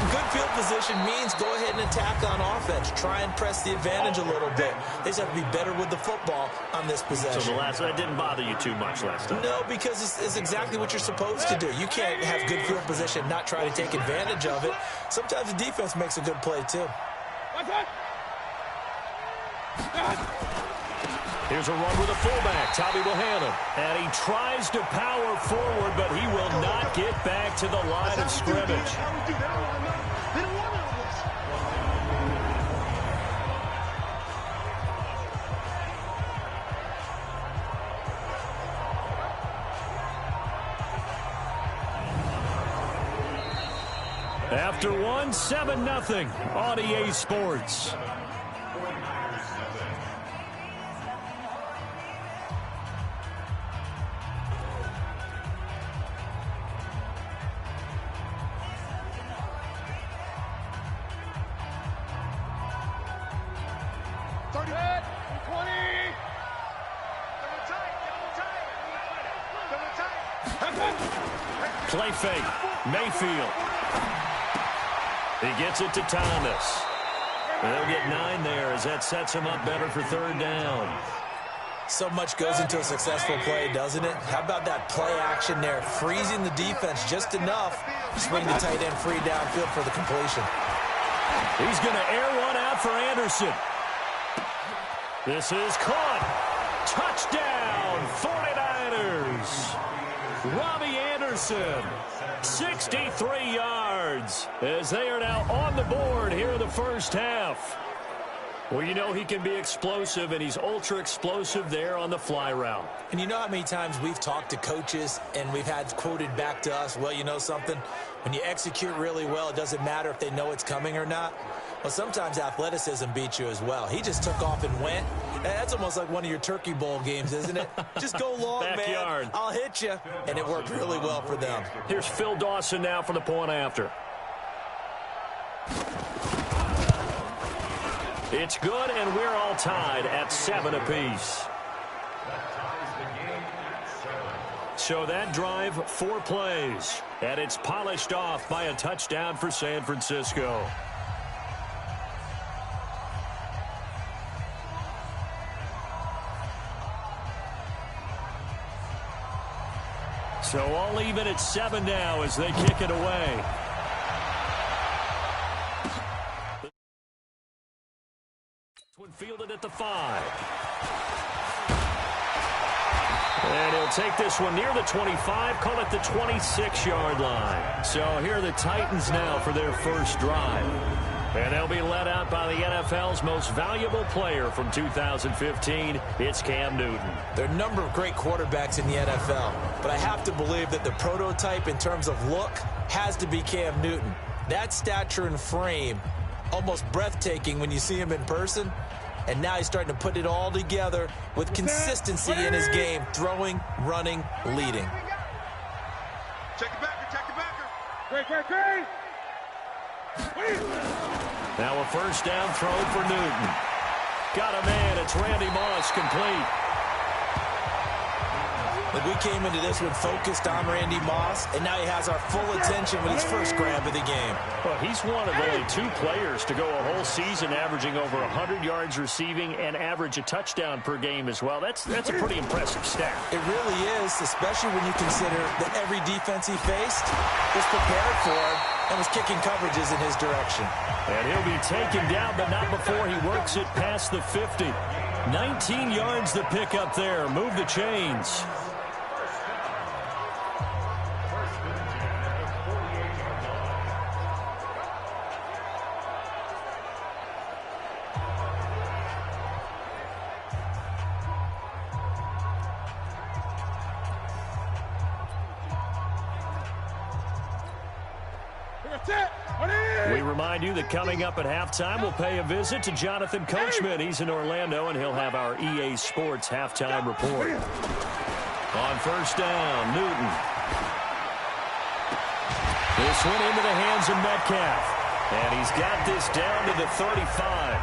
Good field position means go ahead and attack on offense. Try and press the advantage a little bit. They just have to be better with the football on this possession. So that didn't bother you too much last time? No, because it's exactly what you're supposed to do. You can't have good field position and not try to take advantage of it. Sometimes the defense makes a good play, too. Here's a run with a fullback, Tommy Bohannon. And he tries to power forward, but he will not get back to the line of scrimmage. After one, 7-0 on EA Sports. Play fake. Mayfield. He gets it to Thomas. They'll get 9 there as that sets him up better for 3rd down. So much goes into a successful play, doesn't it? How about that play action there? Freezing the defense just enough to bring the tight end free downfield for the completion. He's going to air one out for Anderson. This is caught. Touchdown, 49ers. Robbie Anderson, 63 yards, as they are now on the board here in the first half. Well, you know he can be explosive, and he's ultra explosive there on the fly route. And you know how many times we've talked to coaches and we've had quoted back to us, well, you know something? When you execute really well, it doesn't matter if they know it's coming or not. Well, sometimes athleticism beats you as well. He just took off and went. That's almost like one of your Turkey Bowl games, isn't it? Just go long, Backyard. man. I'll hit you. And it worked really well for them. Here's Phil Dawson now for the point after. It's good, and we're all tied at 7 apiece. So that drive, 4 plays, and it's polished off by a touchdown for San Francisco. So all even at 7 now as they kick it away. Fielded at the 5. And he'll take this one near the 25, call it the 26-yard line. So here are the Titans now for their first drive. And they'll be led out by the NFL's most valuable player from 2015. It's Cam Newton. There are a number of great quarterbacks in the NFL, but I have to believe that the prototype in terms of look has to be Cam Newton. That stature and frame, almost breathtaking when you see him in person. And now he's starting to put it all together with consistency in his game, throwing, running, leading. Check it backer. Great. Now a first down throw for Newton. Got a man. It's Randy Moss, complete. Like, we came into this one focused on Randy Moss, and now he has our full attention with his first grab of the game. Well, he's one of only 2 players to go a whole season averaging over 100 yards receiving and average a touchdown per game as well. That's a pretty impressive stat. It really is, especially when you consider that every defense he faced was prepared for him and was kicking coverages in his direction. And he'll be taken down, but not before he works it past the 50. 19 yards the pick up there. Move the chains. We remind you that coming up at halftime, we'll pay a visit to Jonathan Coachman. He's in Orlando, and he'll have our EA Sports halftime report. On first down, Newton. This one into the hands of Metcalf. And he's got this down to the 35.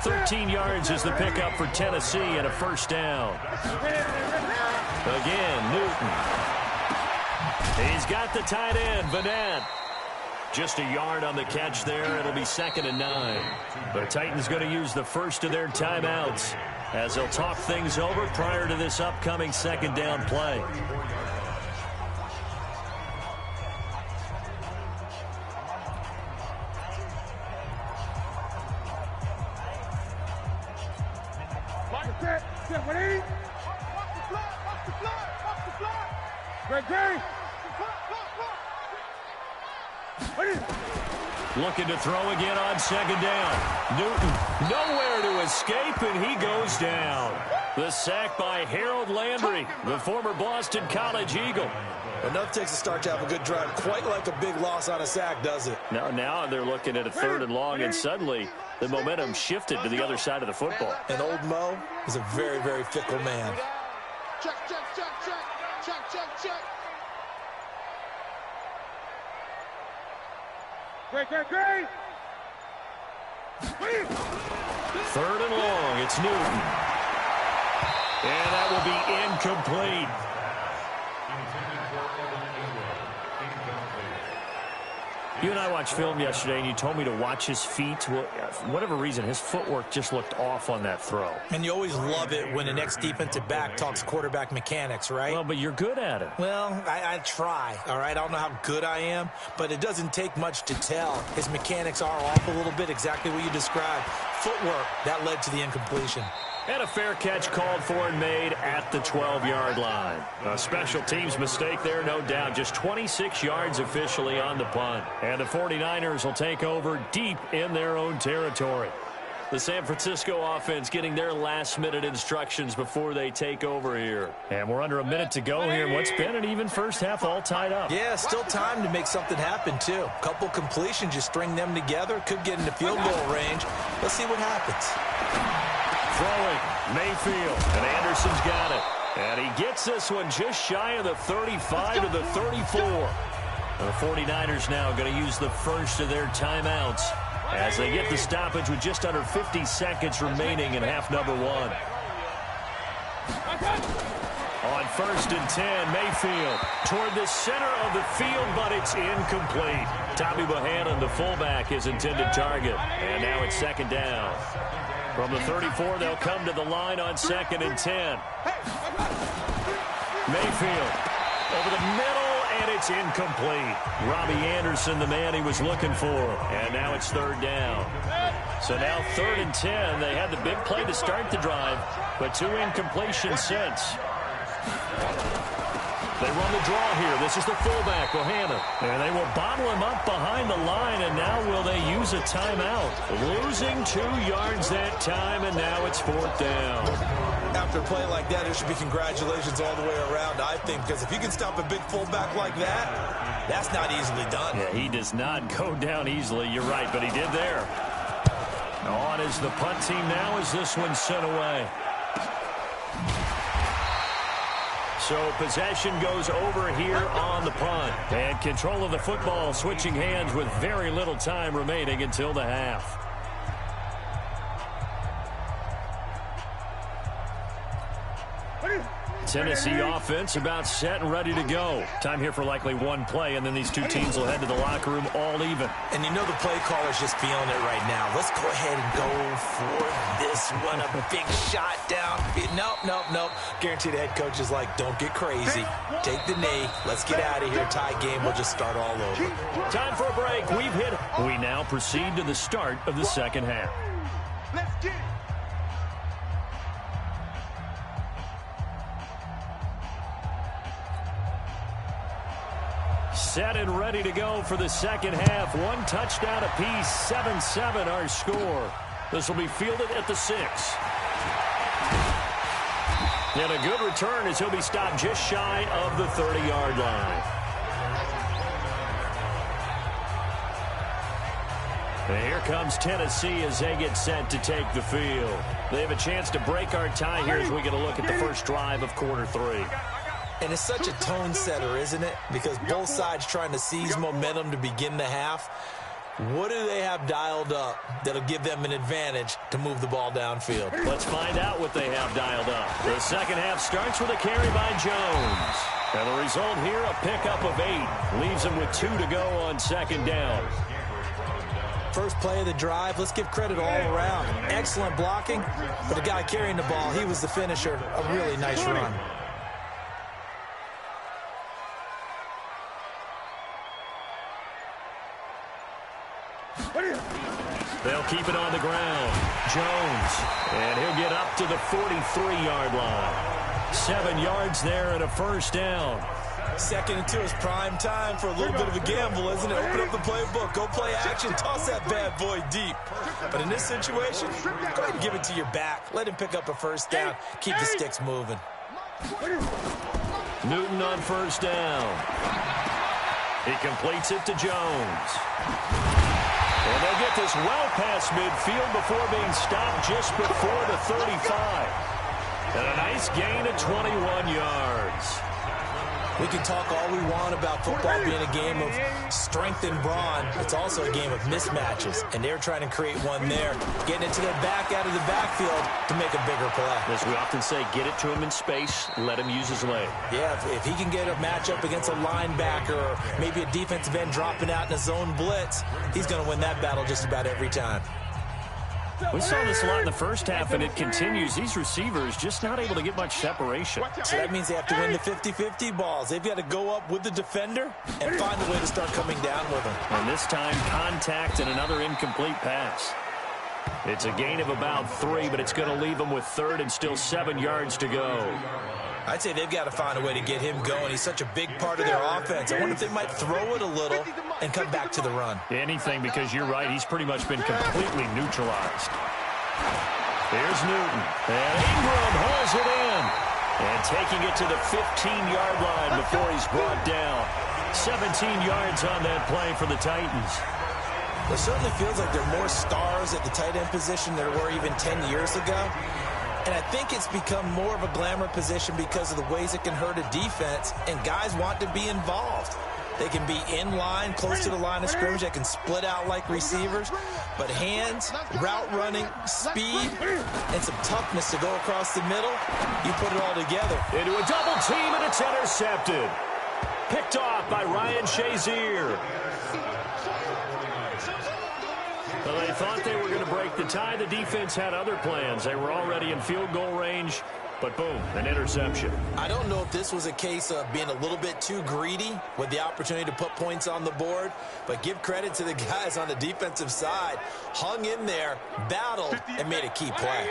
13 yards is the pickup for Tennessee and a first down. Again, Newton. He's got the tight end, Vanette. Just a yard on the catch there. It'll be 2nd and 9. The Titans going to use the first of their timeouts as they'll talk things over prior to this upcoming 2nd down play. Looking to throw again on 2nd down. Newton nowhere to escape, and he goes down. The sack by Harold Landry, the former Boston College Eagle. Enough takes a start to have a good drive. Quite like a big loss on a sack, does it? Now they're looking at a 3rd and long, and suddenly the momentum shifted to the other side of the football. And old Mo is a very, very fickle man. Check. Great. 3rd and long, it's Newton. And that will be incomplete. You and I watched film yesterday, and you told me to watch his feet. Well, for whatever reason, his footwork just looked off on that throw. And you always love it when an ex-defensive back talks quarterback mechanics, right? Well, but you're good at it. Well, I try, all right? I don't know how good I am, but it doesn't take much to tell. His mechanics are off a little bit, exactly what you described. Footwork, that led to the incompletion. And a fair catch called for and made at the 12-yard line. A special teams mistake there, no doubt. Just 26 yards officially on the punt. And the 49ers will take over deep in their own territory. The San Francisco offense getting their last-minute instructions before they take over here. And we're under a minute to go here in what's been an even first half, all tied up. Yeah, still time to make something happen, too. A couple completions, you string them together, could get into field goal range. Let's see what happens. Throwing, Mayfield, and Anderson's got it. And he gets this one just shy of the 35 to the 34. And the 49ers now going to use the first of their timeouts as they get the stoppage with just under 50 seconds remaining in half number one. On 1st and 10, Mayfield toward the center of the field, but it's incomplete. Tommy Bohannon, the fullback, his intended target. And now it's 2nd down. From the 34, they'll come to the line on 2nd and 10. Mayfield over the middle, and it's incomplete. Robbie Anderson, the man he was looking for. And now it's 3rd down. So now 3rd and 10. They had the big play to start the drive, but 2 incompletions since. They run the draw here. This is the fullback, Bohannon. And they will bottle him up behind the line, and now will they use a timeout? Losing 2 yards that time, and now it's 4th down. After a play like that, there should be congratulations all the way around, I think, because if you can stop a big fullback like that, that's not easily done. Yeah, he does not go down easily. You're right, but he did there. On is the punt team now as this one's sent away. So possession goes over here on the punt. And control of the football switching hands with very little time remaining until the half. Tennessee offense about set and ready to go. Time here for likely one play, and then these two teams will head to the locker room all even. And you know the play caller's just feeling it right now. Let's go ahead and go for this one. A big shot down. Nope. Guarantee the head coach is like, don't get crazy. Take the knee. Let's get out of here. Tie game. We'll just start all over. Time for a break. We've hit it. We now proceed to the start of the second half. Let's get it. Set and ready to go for the second half. 1 touchdown apiece, 7-7 our score. This will be fielded at the 6. And a good return as he'll be stopped just shy of the 30-yard line. And here comes Tennessee as they get set to take the field. They have a chance to break our tie here as we get a look at the first drive of quarter 3. And it's such a tone setter, isn't it? Because both sides trying to seize momentum to begin the half. What do they have dialed up that'll give them an advantage to move the ball downfield? Let's find out what they have dialed up. The second half starts with a carry by Jones. And the result here, a pickup of 8. Leaves them with 2 to go on 2nd down. First play of the drive, let's give credit all around. Excellent blocking, but the guy carrying the ball, he was the finisher. A really nice run. They'll keep it on the ground. Jones, and he'll get up to the 43-yard line. 7 yards there and a first down. 2nd and 2 is prime time for a little bit of a gamble, isn't it? Open up the playbook, go play action, toss that bad boy deep. But in this situation, go ahead and give it to your back. Let him pick up a first down. Keep the sticks moving. Newton on first down. He completes it to Jones. And they'll get this well past midfield before being stopped just before the 35. And a nice gain of 21 yards. We can talk all we want about football being a game of strength and brawn. It's also a game of mismatches, and they're trying to create one there, getting it to their back out of the backfield to make a bigger play. As we often say, get it to him in space, let him use his leg. Yeah, if he can get a matchup against a linebacker or maybe a defensive end dropping out in a zone blitz, he's going to win that battle just about every time. We saw this a lot in the first half, and it continues. These receivers just not able to get much separation. So that means they have to win the 50-50 balls. They've got to go up with the defender and find a way to start coming down with him. And this time, contact and another incomplete pass. It's a gain of about 3, but it's going to leave them with 3rd and still 7 yards to go. I'd say they've got to find a way to get him going. He's such a big part of their offense. I wonder if they might throw it a little and come back to the run. Anything, because you're right. He's pretty much been completely neutralized. Here's Newton. And Ingram hauls it in. And taking it to the 15-yard line before he's brought down. 17 yards on that play for the Titans. It certainly feels like there are more stars at the tight end position than there were even 10 years ago. And I think it's become more of a glamour position because of the ways it can hurt a defense, and guys want to be involved. They can be in line, close to the line of scrimmage. They can split out like receivers. But hands, route running, speed, and some toughness to go across the middle, you put it all together. Into a double team, and it's intercepted. Picked off by Ryan Shazier. Well, they thought they were going to break the tie. The defense had other plans. They were already in field goal range, but boom, an interception. I don't know if this was a case of being a little bit too greedy with the opportunity to put points on the board, but give credit to the guys on the defensive side. Hung in there, battled, and made a key play.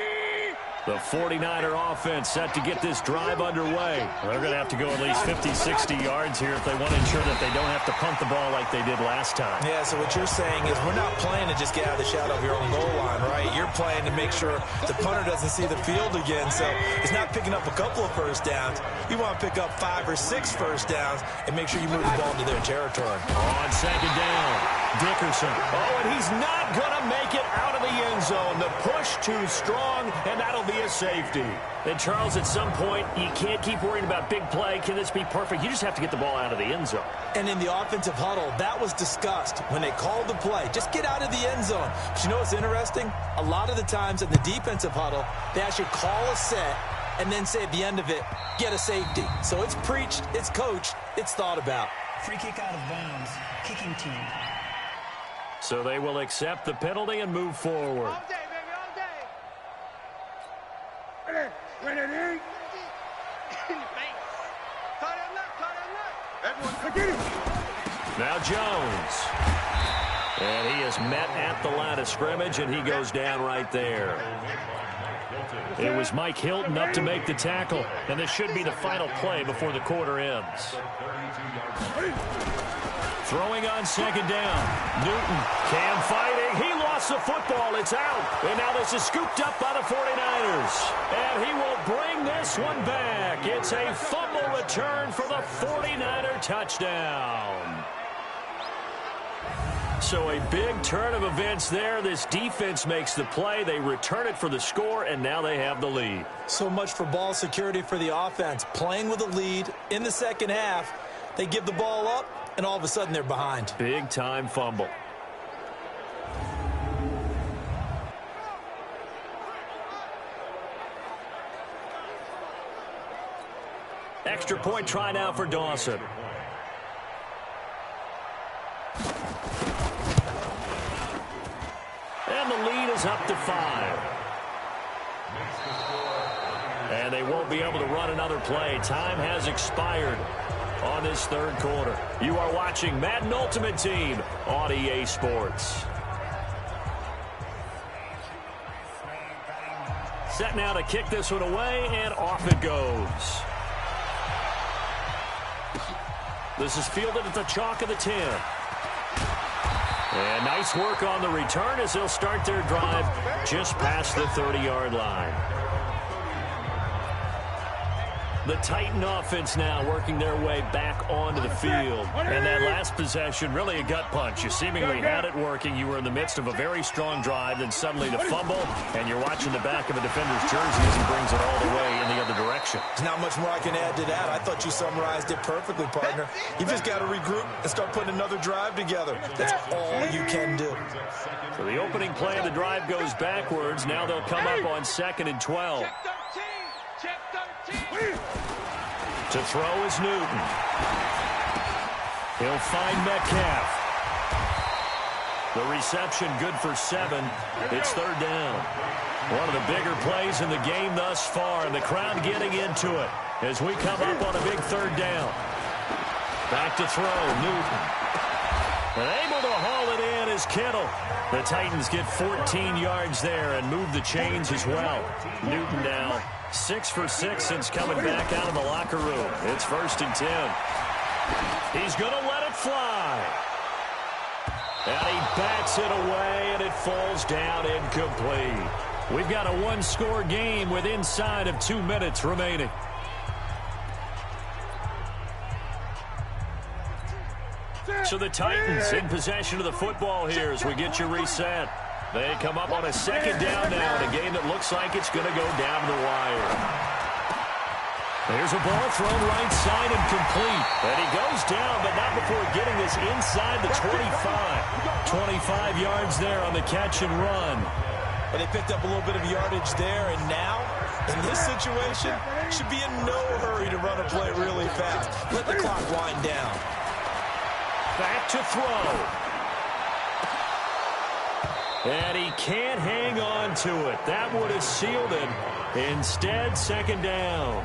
The 49er offense set to get this drive underway. They're going to have to go at least 50, 60 yards here if they want to ensure that they don't have to punt the ball like they did last time. Yeah, so what you're saying is we're not playing to just get out of the shadow of your own goal line, right? You're playing to make sure the punter doesn't see the field again. So it's not picking up a couple of first downs. You want to pick up 5 or 6 first downs and make sure you move the ball into their territory. On second down, Dickerson. Oh, and he's not going to make it out of the end zone. The push too strong, and that'll be a safety. And Charles, at some point, you can't keep worrying about big play. Can this be perfect? You just have to get the ball out of the end zone. And in the offensive huddle, that was discussed when they called the play. Just get out of the end zone. But you know what's interesting? A lot of the times in the defensive huddle, they actually call a set and then say at the end of it, get a safety. So it's preached, it's coached, it's thought about. Free kick out of bounds. Kicking team. So they will accept the penalty and move forward. All day, baby, all day. Ready, ready. In the face. Tie that left. Everyone, get him. Now Jones. And he is met at the line of scrimmage, and he goes down right there. It was Mike Hilton up to make the tackle, and this should be the final play before the quarter ends. Throwing on second down. Newton, Cam fighting. He lost the football. It's out. And now this is scooped up by the 49ers. And he will bring this one back. It's a fumble return for the 49er touchdown. So a big turn of events there. This defense makes the play. They return it for the score, and now they have the lead. So much for ball security for the offense. Playing with a lead in the second half. They give the ball up, and all of a sudden they're behind. Big time fumble. Extra point try now for Dawson. And the lead is up to 5. And they won't be able to run another play. Time has expired on this third quarter. You are watching Madden Ultimate Team on EA Sports. Set now to kick this one away, and off it goes. This is fielded at the chalk of the 10. And nice work on the return as they'll start their drive just past the 30-yard line. The Titan offense now working their way back onto the field. And that last possession, really a gut punch. You seemingly had it working. You were in the midst of a very strong drive, then suddenly the fumble, and you're watching the back of a defender's jersey as he brings it all the way in the other direction. There's not much more I can add to that. I thought you summarized it perfectly, partner. You've just got to regroup and start putting another drive together. That's all you can do. So the opening play of the drive goes backwards. Now they'll come up on 2nd and 12. Check 13. To throw is Newton. He'll find Metcalf. The reception good for 7. It's 3rd down. One of the bigger plays in the game thus far, and the crowd getting into it as we come up on a big 3rd down. Back to throw, Newton. And able to haul it in is Kittle. The Titans get 14 yards there and move the chains as well. Newton now 6 for 6 since coming back out of the locker room. It's 1st and 10. He's going to let it fly. And he bats it away, and it falls down incomplete. We've got a one-score game with inside of 2 minutes remaining. So the Titans in possession of the football here as we get you reset. They come up on a second down now in a game that looks like it's going to go down to the wire. There's a ball thrown right side and complete. And he goes down, but not before getting this inside the 25. 25 yards there on the catch and run. And they picked up a little bit of yardage there, and now, in this situation, should be in no hurry to run a play really fast. Let the clock wind down. Back to throw. And he can't hang on to it. That would have sealed it. Instead, second down.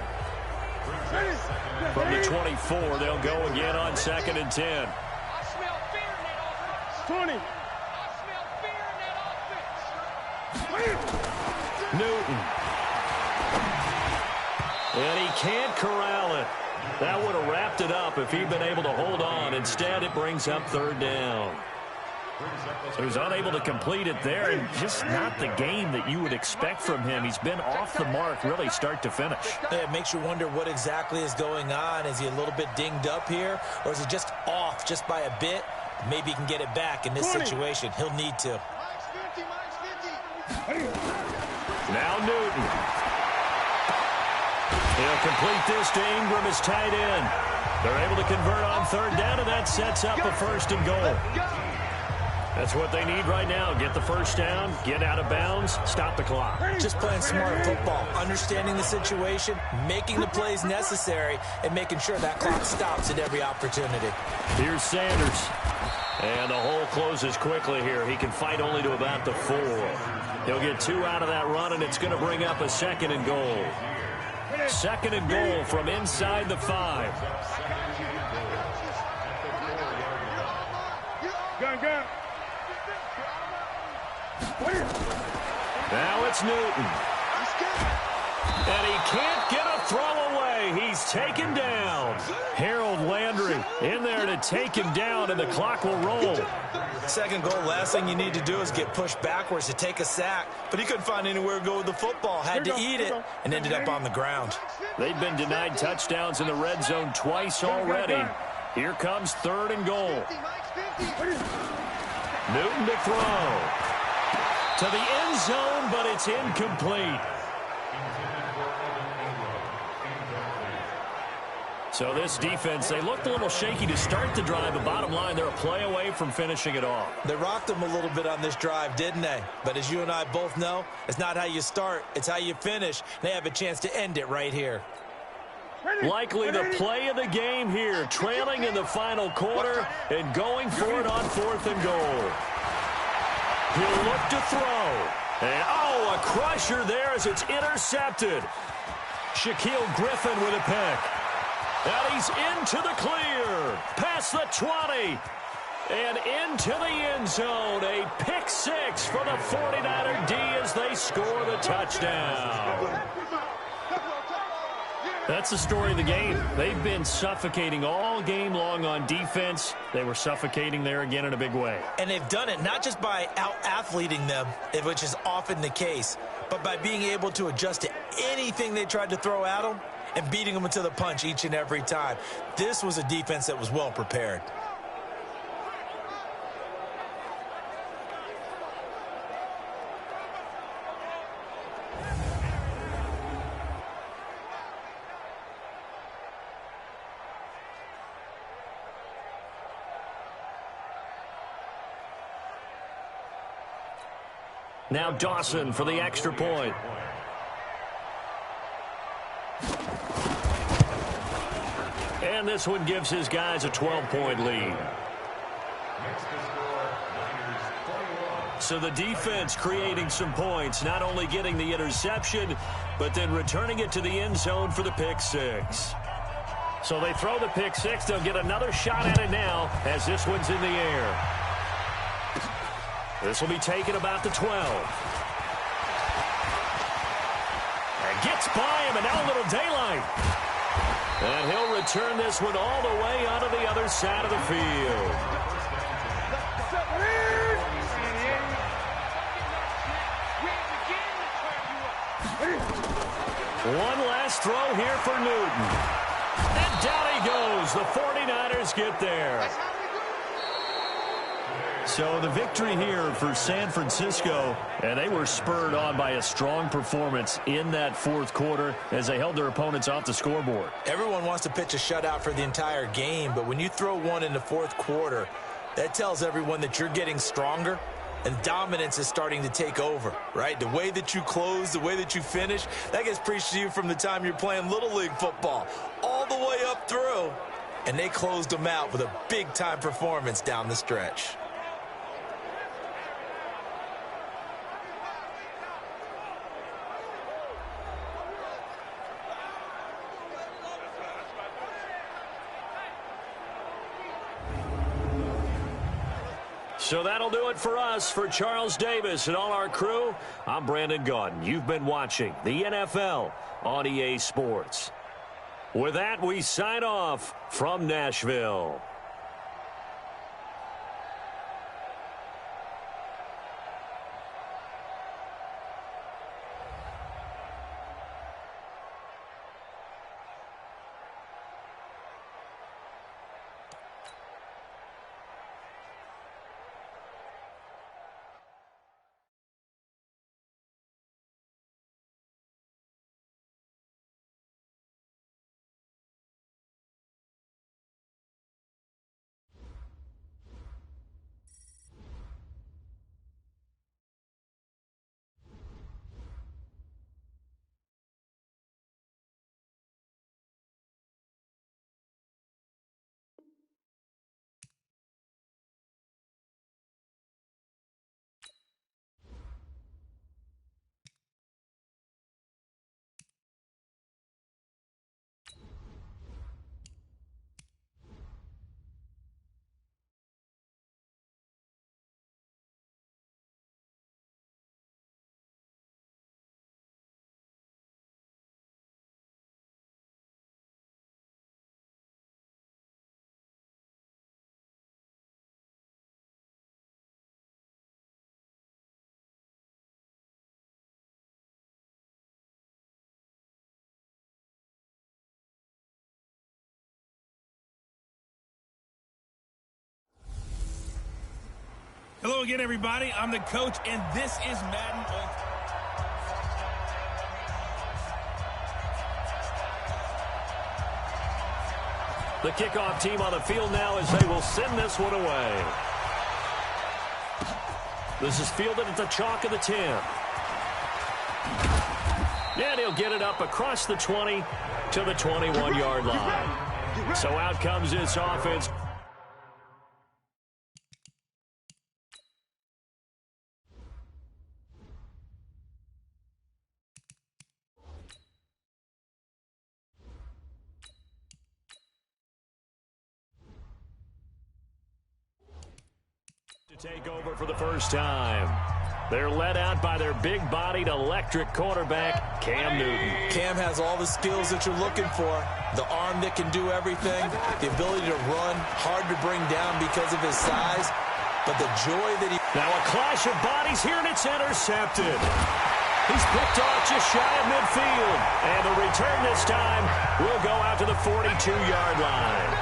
From the 24, they'll go again on 2nd and 10. I smell fear in that offense. 20. I smell fear in that offense. Newton. And he can't corral it. That would have wrapped it up if he'd been able to hold on. Instead, it brings up 3rd down. So he's unable to complete it there, and just not the game that you would expect from him. He's been off the mark really start to finish. Yeah, it makes you wonder what exactly is going on. Is he a little bit dinged up here, or is he just off just by a bit? Maybe he can get it back in this situation. He'll need to. Now Newton. He'll complete this to Ingram as tight end. They're able to convert on 3rd down, and that sets up a 1st and goal. That's what they need right now. Get the 1st down, get out of bounds, stop the clock. Just playing smart football, understanding the situation, making the plays necessary, and making sure that clock stops at every opportunity. Here's Sanders. And the hole closes quickly here. He can fight only to about the 4. He'll get 2 out of that run, and it's going to bring up a 2nd and goal. 2nd and goal from inside the 5. Gun. Now it's Newton. And he can't get a throw away. He's taken down. Harold Landry in there to take him down, and the clock will roll. 2nd goal, last thing you need to do is get pushed backwards to take a sack. But he couldn't find anywhere to go with the football. Had to eat it and ended up on the ground. They've been denied touchdowns in the red zone twice already. Here comes 3rd and goal. Newton to throw. To the end zone, but it's incomplete. So this defense, they looked a little shaky to start the drive, but bottom line, they're a play away from finishing it off. They rocked them a little bit on this drive, didn't they? But as you and I both know, it's not how you start, it's how you finish. They have a chance to end it right here. Likely the play of the game here, trailing in the final quarter and going for it on 4th and goal. He'll look to throw. And, a crusher there as it's intercepted. Shaquille Griffin with a pick. And he's into the clear. Past the 20. And into the end zone. A pick 6 for the 49er D as they score the touchdown. That's the story of the game. They've been suffocating all game long on defense. They were suffocating there again in a big way. And they've done it not just by out-athleting them, which is often the case, but by being able to adjust to anything they tried to throw at them and beating them to the punch each and every time. This was a defense that was well prepared. Now Dawson for the extra point. And this one gives his guys a 12-point lead. So the defense creating some points, not only getting the interception, but then returning it to the end zone for the pick 6. So they throw the pick 6. They'll get another shot at it now as this one's in the air. This will be taken about the 12. And gets by him, and now a little daylight. And he'll return this one all the way onto the other side of the field. One last throw here for Newton. And down he goes. The 49ers get there. So the victory here for San Francisco, and they were spurred on by a strong performance in that fourth quarter as they held their opponents off the scoreboard. Everyone wants to pitch a shutout for the entire game, but when you throw one in the fourth quarter, that tells everyone that you're getting stronger and dominance is starting to take over, right? The way that you close, the way that you finish, that gets preached to you from the time you're playing Little League football all the way up through, and they closed them out with a big-time performance down the stretch. So that'll do it for us. For Charles Davis and all our crew, I'm Brandon Gaudin. You've been watching the NFL on EA Sports. With that, we sign off from Nashville. Hello again, everybody. I'm the coach, and this is Madden Ultimate. The kickoff team on the field now as they will send this one away. This is fielded at the chalk of the 10. And he'll get it up across the 20 to the 21-yard line. So out comes this offense. Take over for the first time. They're led out by their big-bodied electric quarterback, Cam Newton. Cam has all the skills that you're looking for. The arm that can do everything, the ability to run, hard to bring down because of his size, but the joy that he... Now a clash of bodies here, and it's intercepted. He's picked off just shy of midfield. And the return this time will go out to the 42-yard line.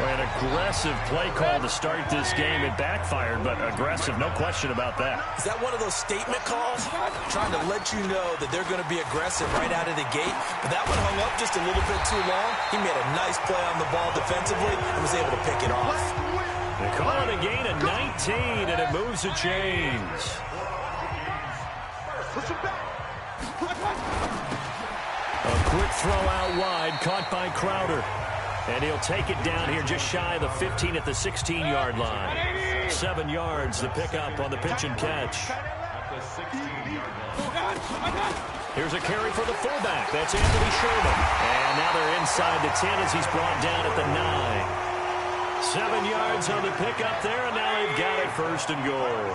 An aggressive play call to start this game. It backfired, but aggressive, no question about that. Is that one of those statement calls? Trying to let you know that they're going to be aggressive right out of the gate. But that one hung up just a little bit too long. He made a nice play on the ball defensively and was able to pick it off. They call it a gain of 19, and it moves the chains. A quick throw out wide, caught by Crowder. And he'll take it down here just shy of the 15 at the 16-yard line. 7 yards, the pickup on the pitch and catch. Here's a carry for the fullback. That's Anthony Sherman. And now they're inside the 10 as he's brought down at the 9. 7 yards on the pickup there, and now they've got it first and goal.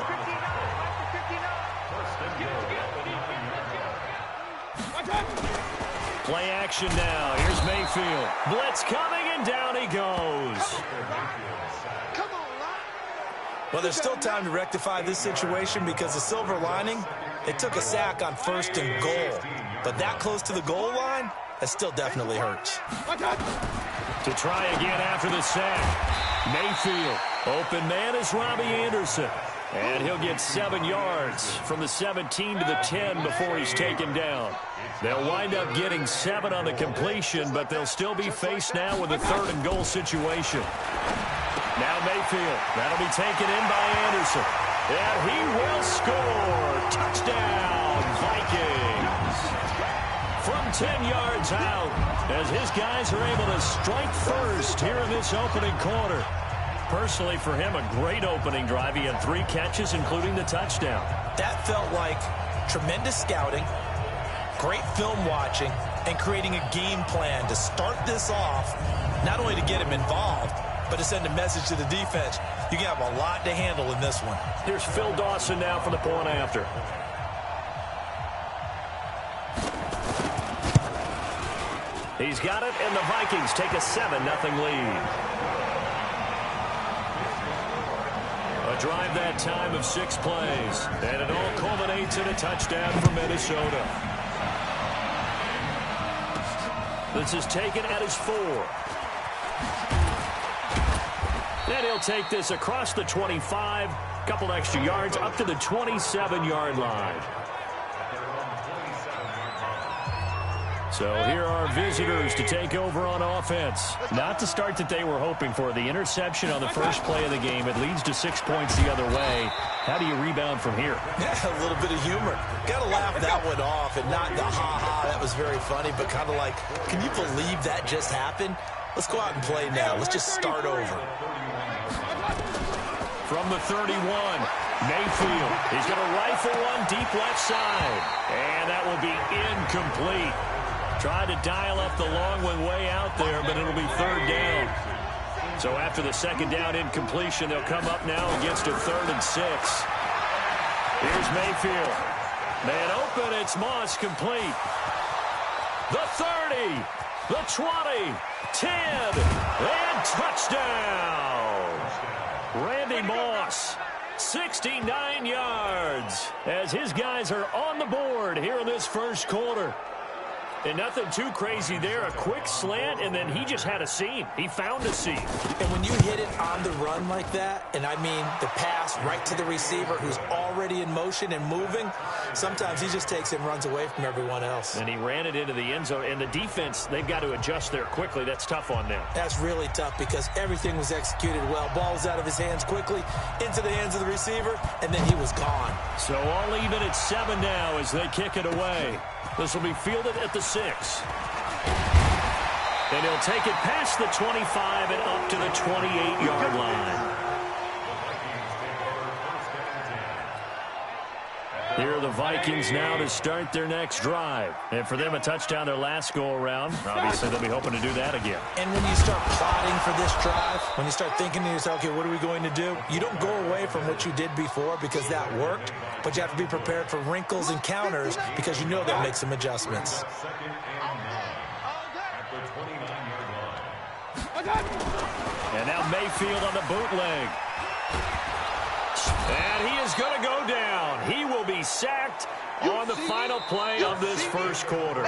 Play action now. Here's Mayfield. Blitz coming, and down he goes. Well, there's still time to rectify this situation because the silver lining, they took a sack on 1st and goal. But that close to the goal line, that still definitely hurts. To try again after the sack. Mayfield. Open man is Robbie Anderson. And he'll get 7 yards from the 17 to the 10 before he's taken down. They'll wind up getting 7 on the completion, but they'll still be faced now with a 3rd and goal situation. Now Mayfield. That'll be taken in by Anderson. And he will score. Touchdown, Vikings. From 10 yards out, as his guys are able to strike first here in this opening quarter. Personally, for him, a great opening drive. He had 3 catches, including the touchdown. That felt like tremendous scouting, great film watching, and creating a game plan to start this off, not only to get him involved, but to send a message to the defense. You can have a lot to handle in this one. Here's Phil Dawson now for the point after. He's got it, and the Vikings take a 7-0 lead. A drive that time of 6 plays, and it all culminates in a touchdown for Minnesota. This is taken at his 4. And he'll take this across the 25, couple extra yards up to the 27-yard line. So here are visitors to take over on offense. Not the start that they were hoping for. The interception on the first play of the game. It leads to 6 points the other way. How do you rebound from here? Yeah, a little bit of humor. Got to laugh that one off, and not the ha-ha, that was very funny, but kind of like, can you believe that just happened? Let's go out and play now. Let's just start over. From the 31, Mayfield. He's going to rifle one deep left side. And that will be incomplete. Tried to dial up the long one way out there, but it'll be 3rd down. So after the 2nd down incompletion, they'll come up now against a 3rd and 6. Here's Mayfield. Man open, it's Moss complete. The 30, the 20, 10, and touchdown. Randy Moss, 69 yards, as his guys are on the board here in this first quarter. And nothing too crazy there. A quick slant, and then he just had a seam. He found a seam. And when you hit it on the run like that, and I mean the pass right to the receiver who's already in motion and moving, sometimes he just takes it and runs away from everyone else. And he ran it into the end zone. And the defense, they've got to adjust there quickly. That's tough on them. That's really tough because everything was executed well. Ball was out of his hands quickly, into the hands of the receiver, and then he was gone. So all even at 7 now as they kick it away. This will be fielded at the 6. And he'll take it past the 25 and up to the 28-yard line. Here are the Vikings now to start their next drive. And for them, a touchdown their last go-around. Obviously, they'll be hoping to do that again. And when you start plotting for this drive, when you start thinking to yourself, okay, what are we going to do? You don't go away from what you did before because that worked, but you have to be prepared for wrinkles and counters because you know they'll make some adjustments. And now Mayfield on the bootleg. And he is going to go down. He will be sacked on the final play of this first quarter.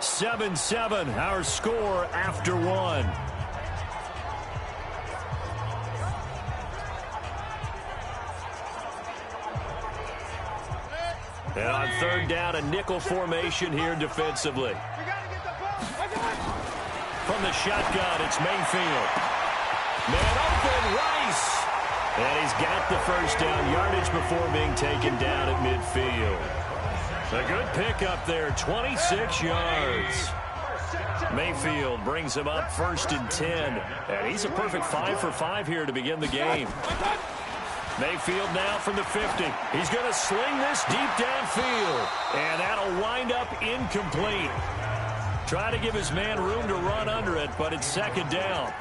7-7, our score after 1. And on 3rd down, a nickel formation here defensively. From the shotgun, it's Mayfield. Man open, Rice. And he's got the first down yardage before being taken down at midfield. A good pickup there, 26 yards. Mayfield brings him up 1st and 10. And he's a perfect 5 for 5 here to begin the game. Mayfield now from the 50. He's going to sling this deep downfield. And that'll wind up incomplete. Try to give his man room to run under it, but it's 2nd down.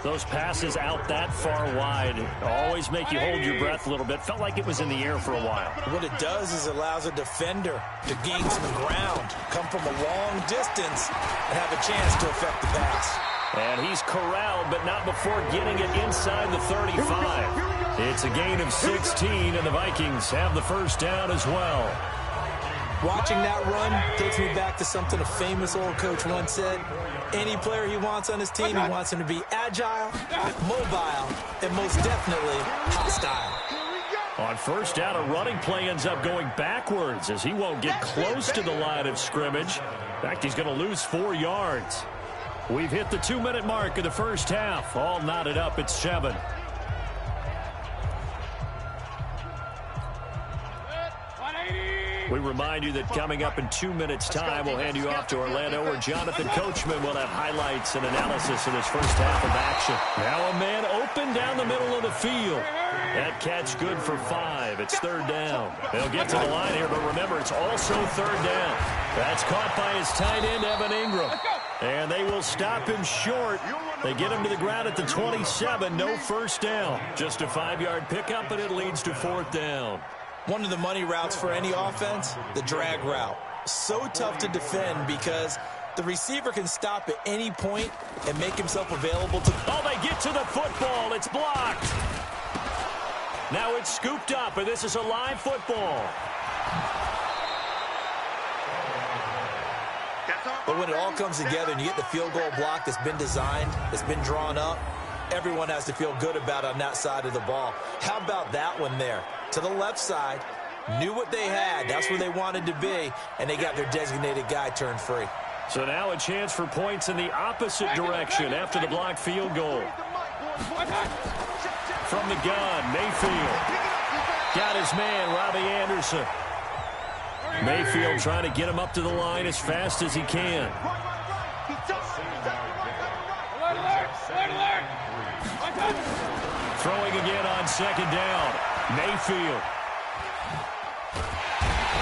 Those passes out that far wide always make you hold your breath a little bit. Felt like it was in the air for a while. What it does is it allows a defender to gain some ground, come from a long distance, and have a chance to affect the pass. And he's corralled, but not before getting it inside the 35. It's a gain of 16, and the Vikings have the first down as well. Watching that run takes me back to something a famous old coach once said. Any player he wants on his team, he wants him to be agile, mobile, and most definitely hostile. On first down, a running play ends up going backwards as he won't get close to the line of scrimmage. In fact, he's going to lose 4 yards. We've hit the 2-minute mark of the first half. All knotted up at 7. We remind you that coming up in 2 minutes' time, we'll hand you off to Orlando, where Jonathan Coachman will have highlights and analysis of this first half of action. Now a man open down the middle of the field. That catch good for 5. It's third down. They'll get to the line here, but remember, it's also third down. That's caught by his tight end, Evan Ingram. And they will stop him short. They get him to the ground at the 27. No first down. Just a 5-yard pickup, and it leads to fourth down. One of the money routes for any offense, the drag route. So tough to defend because the receiver can stop at any point and make himself available to... Oh, they get to the football. It's blocked. Now it's scooped up, and this is a live football. But when it all comes together and you get the field goal block that's been designed, that's been drawn up, everyone has to feel good about it on that side of the ball. How about that one there? To the left side, knew what they had. That's where they wanted to be, and they got their designated guy turned free. So now a chance for points in the opposite direction after the blocked field goal. From the gun, Mayfield. Got his man, Robbie Anderson. Mayfield trying to get him up to the line as fast as he can. Throwing again on second down. Mayfield.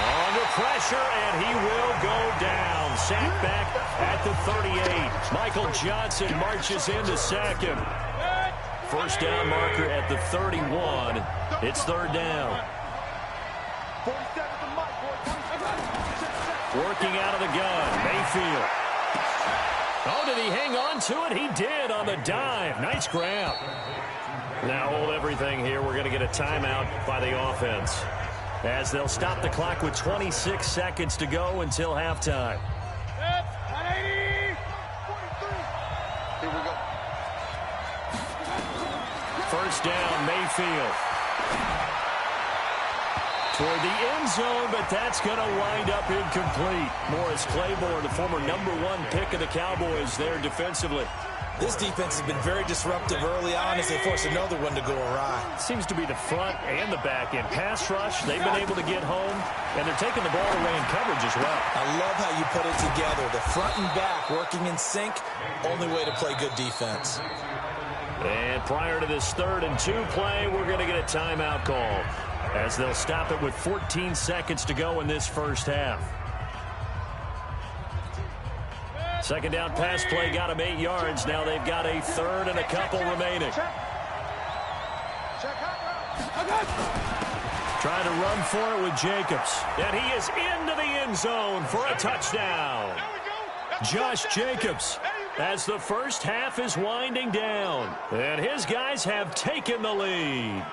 Under pressure, and he will go down. Sacked back at the 38. Michael Johnson marches in to sack him. First down marker at the 31. It's third down. Working out of the gun, Mayfield. Oh, did he hang on to it? He did on the dive. Nice grab. Now hold everything here. We're going to get a timeout by the offense, as they'll stop the clock with 26 seconds to go until halftime. First down, Mayfield. Toward the end zone, but that's going to wind up incomplete. Morris Claiborne, the former #1 pick of the Cowboys there defensively. This defense has been very disruptive early on as they force another one to go awry. Seems to be the front and the back end. Pass rush, they've been able to get home, and they're taking the ball away in coverage as well. I love how you put it together. The front and back working in sync, only way to play good defense. And prior to this 3rd and 2 play, we're going to get a timeout call, as they'll stop it with 14 seconds to go in this first half. Second down pass play got him 8 yards. Now they've got a 3rd and a couple remaining. Trying to run for it with Jacobs. And he is into the end zone for a touchdown. Josh Jacobs, as the first half is winding down. And his guys have taken the lead.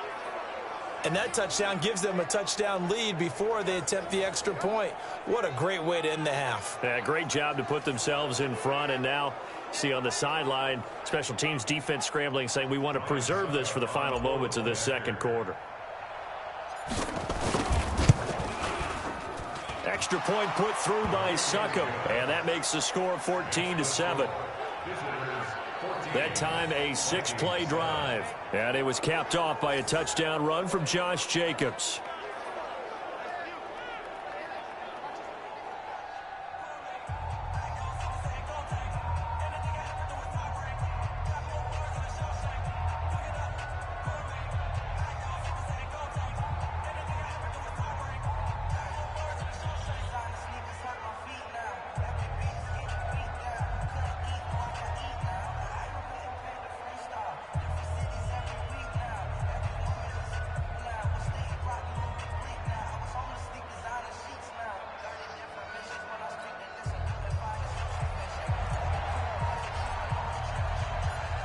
And that touchdown gives them a touchdown lead before they attempt the extra point. What a great way to end the half. Yeah, great job to put themselves in front. And now, see on the sideline, special teams defense scrambling, saying we want to preserve this for the final moments of this second quarter. Extra point put through by Succop. And that makes the score 14-7. That time a 6-play drive. And it was capped off by a touchdown run from Josh Jacobs.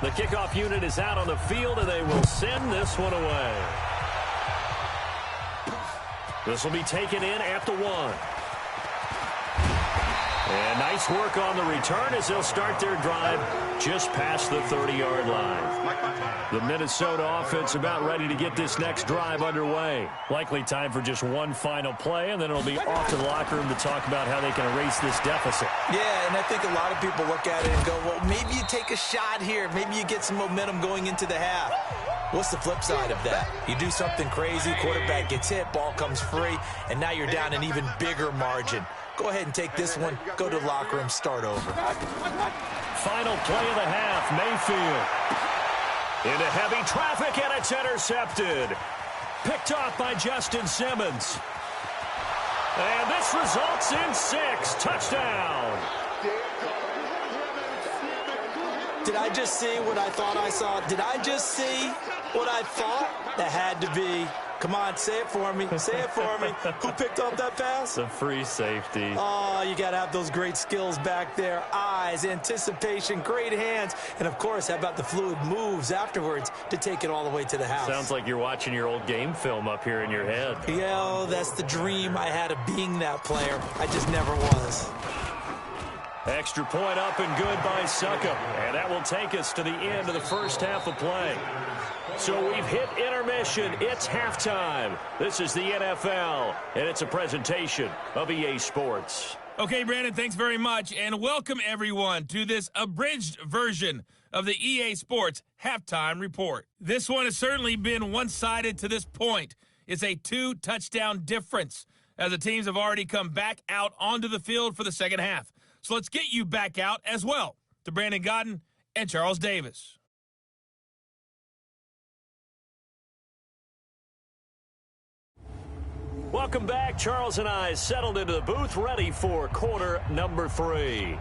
The kickoff unit is out on the field, and they will send this one away. This will be taken in at the 1. And nice work on the return as they'll start their drive just past the 30-yard line. The Minnesota offense about ready to get this next drive underway. Likely time for just one final play, and then it'll be off to the locker room to talk about how they can erase this deficit. Yeah, and I think a lot of people look at it and go, well, maybe you take a shot here. Maybe you get some momentum going into the half. What's the flip side of that? You do something crazy, quarterback gets hit, ball comes free, and now you're down an even bigger margin. Go ahead and take this one, go to the locker room, start over. Final play of the half, Mayfield. Into heavy traffic, and it's intercepted. Picked off by Justin Simmons. And this results in 6. Touchdown. Did I just see what I thought I saw? Did I just see what I thought? That had to be. Come on, say it for me. Say it for me. Who picked up that pass? The free safety. Oh, you got to have those great skills back there. Eyes, anticipation, great hands. And, of course, how about the fluid moves afterwards to take it all the way to the house? Sounds like you're watching your old game film up here in your head. Yeah, that's the dream I had of being that player. I just never was. Extra point up and good by Succop. And that will take us to the end of the first half of play. So we've hit intermission. It's halftime. This is the NFL, and it's a presentation of EA Sports. Okay, Brandon, thanks very much, and welcome everyone to this abridged version of the EA Sports Halftime Report. This one has certainly been one-sided to this point. It's a 2-touchdown difference as the teams have already come back out onto the field for the second half. So let's get you back out as well to Brandon Godden and Charles Davis. Welcome back. Charles and I settled into the booth, ready for quarter number 3.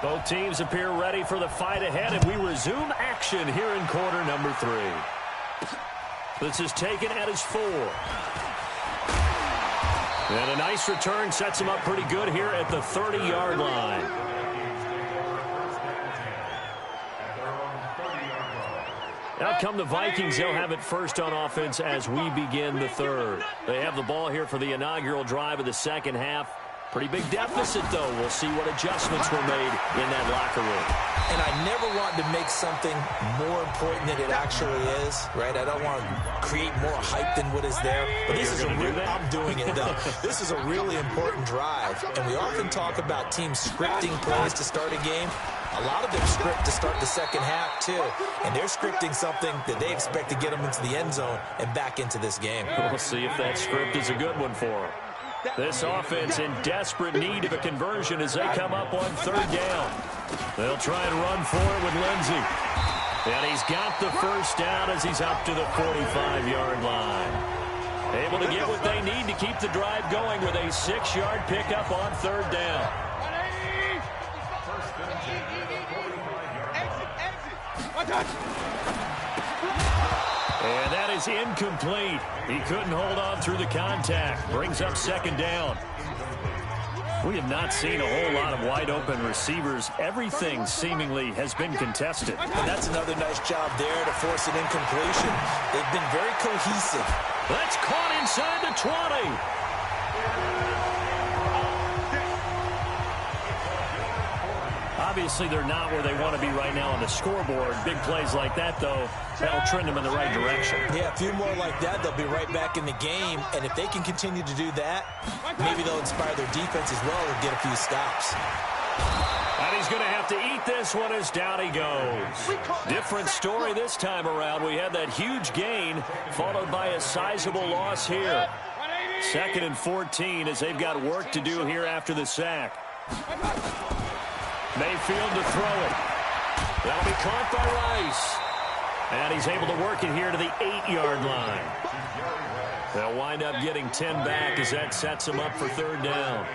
Both teams appear ready for the fight ahead, and we resume action here in quarter number 3. This is taken at his 4. And a nice return sets him up pretty good here at the 30-yard line. Out come the Vikings. They'll have it first on offense as we begin the third. They have the ball here for the inaugural drive of the second half. Pretty big deficit, though. We'll see what adjustments were made in that locker room. And I never want to make something more important than it actually is, right? I don't want to create more hype than what is there. But this is a real, I'm doing it, though. This is a really important drive. And we often talk about teams scripting plays to start a game. A lot of them script to start the second half, too. And they're scripting something that they expect to get them into the end zone and back into this game. We'll see if that script is a good one for them. This offense in desperate need of a conversion as they come up on third down. They'll try and run for it with Lindsey. And he's got the first down as he's up to the 45-yard line. Able to get what they need to keep the drive going with a 6-yard pickup on third down. And that is incomplete. He couldn't hold on through the contact. Brings up second down. We have not seen a whole lot of wide-open receivers. Everything seemingly has been contested. And that's another nice job there to force an incompletion. They've been very cohesive. That's caught inside the 20. Obviously, they're not where they want to be right now on the scoreboard. Big plays like that, though, that'll trend them in the right direction. Yeah, a few more like that, they'll be right back in the game. And if they can continue to do that, maybe they'll inspire their defense as well and get a few stops. And he's going to have to eat this one as down he goes. Different story this time around. We had that huge gain followed by a sizable loss here. 2nd and 14 as they've got work to do here after the sack. Mayfield to throw it. That'll be caught by Rice. And he's able to work it here to the 8-yard line. They'll wind up getting 10 back as that sets them up for 3rd down.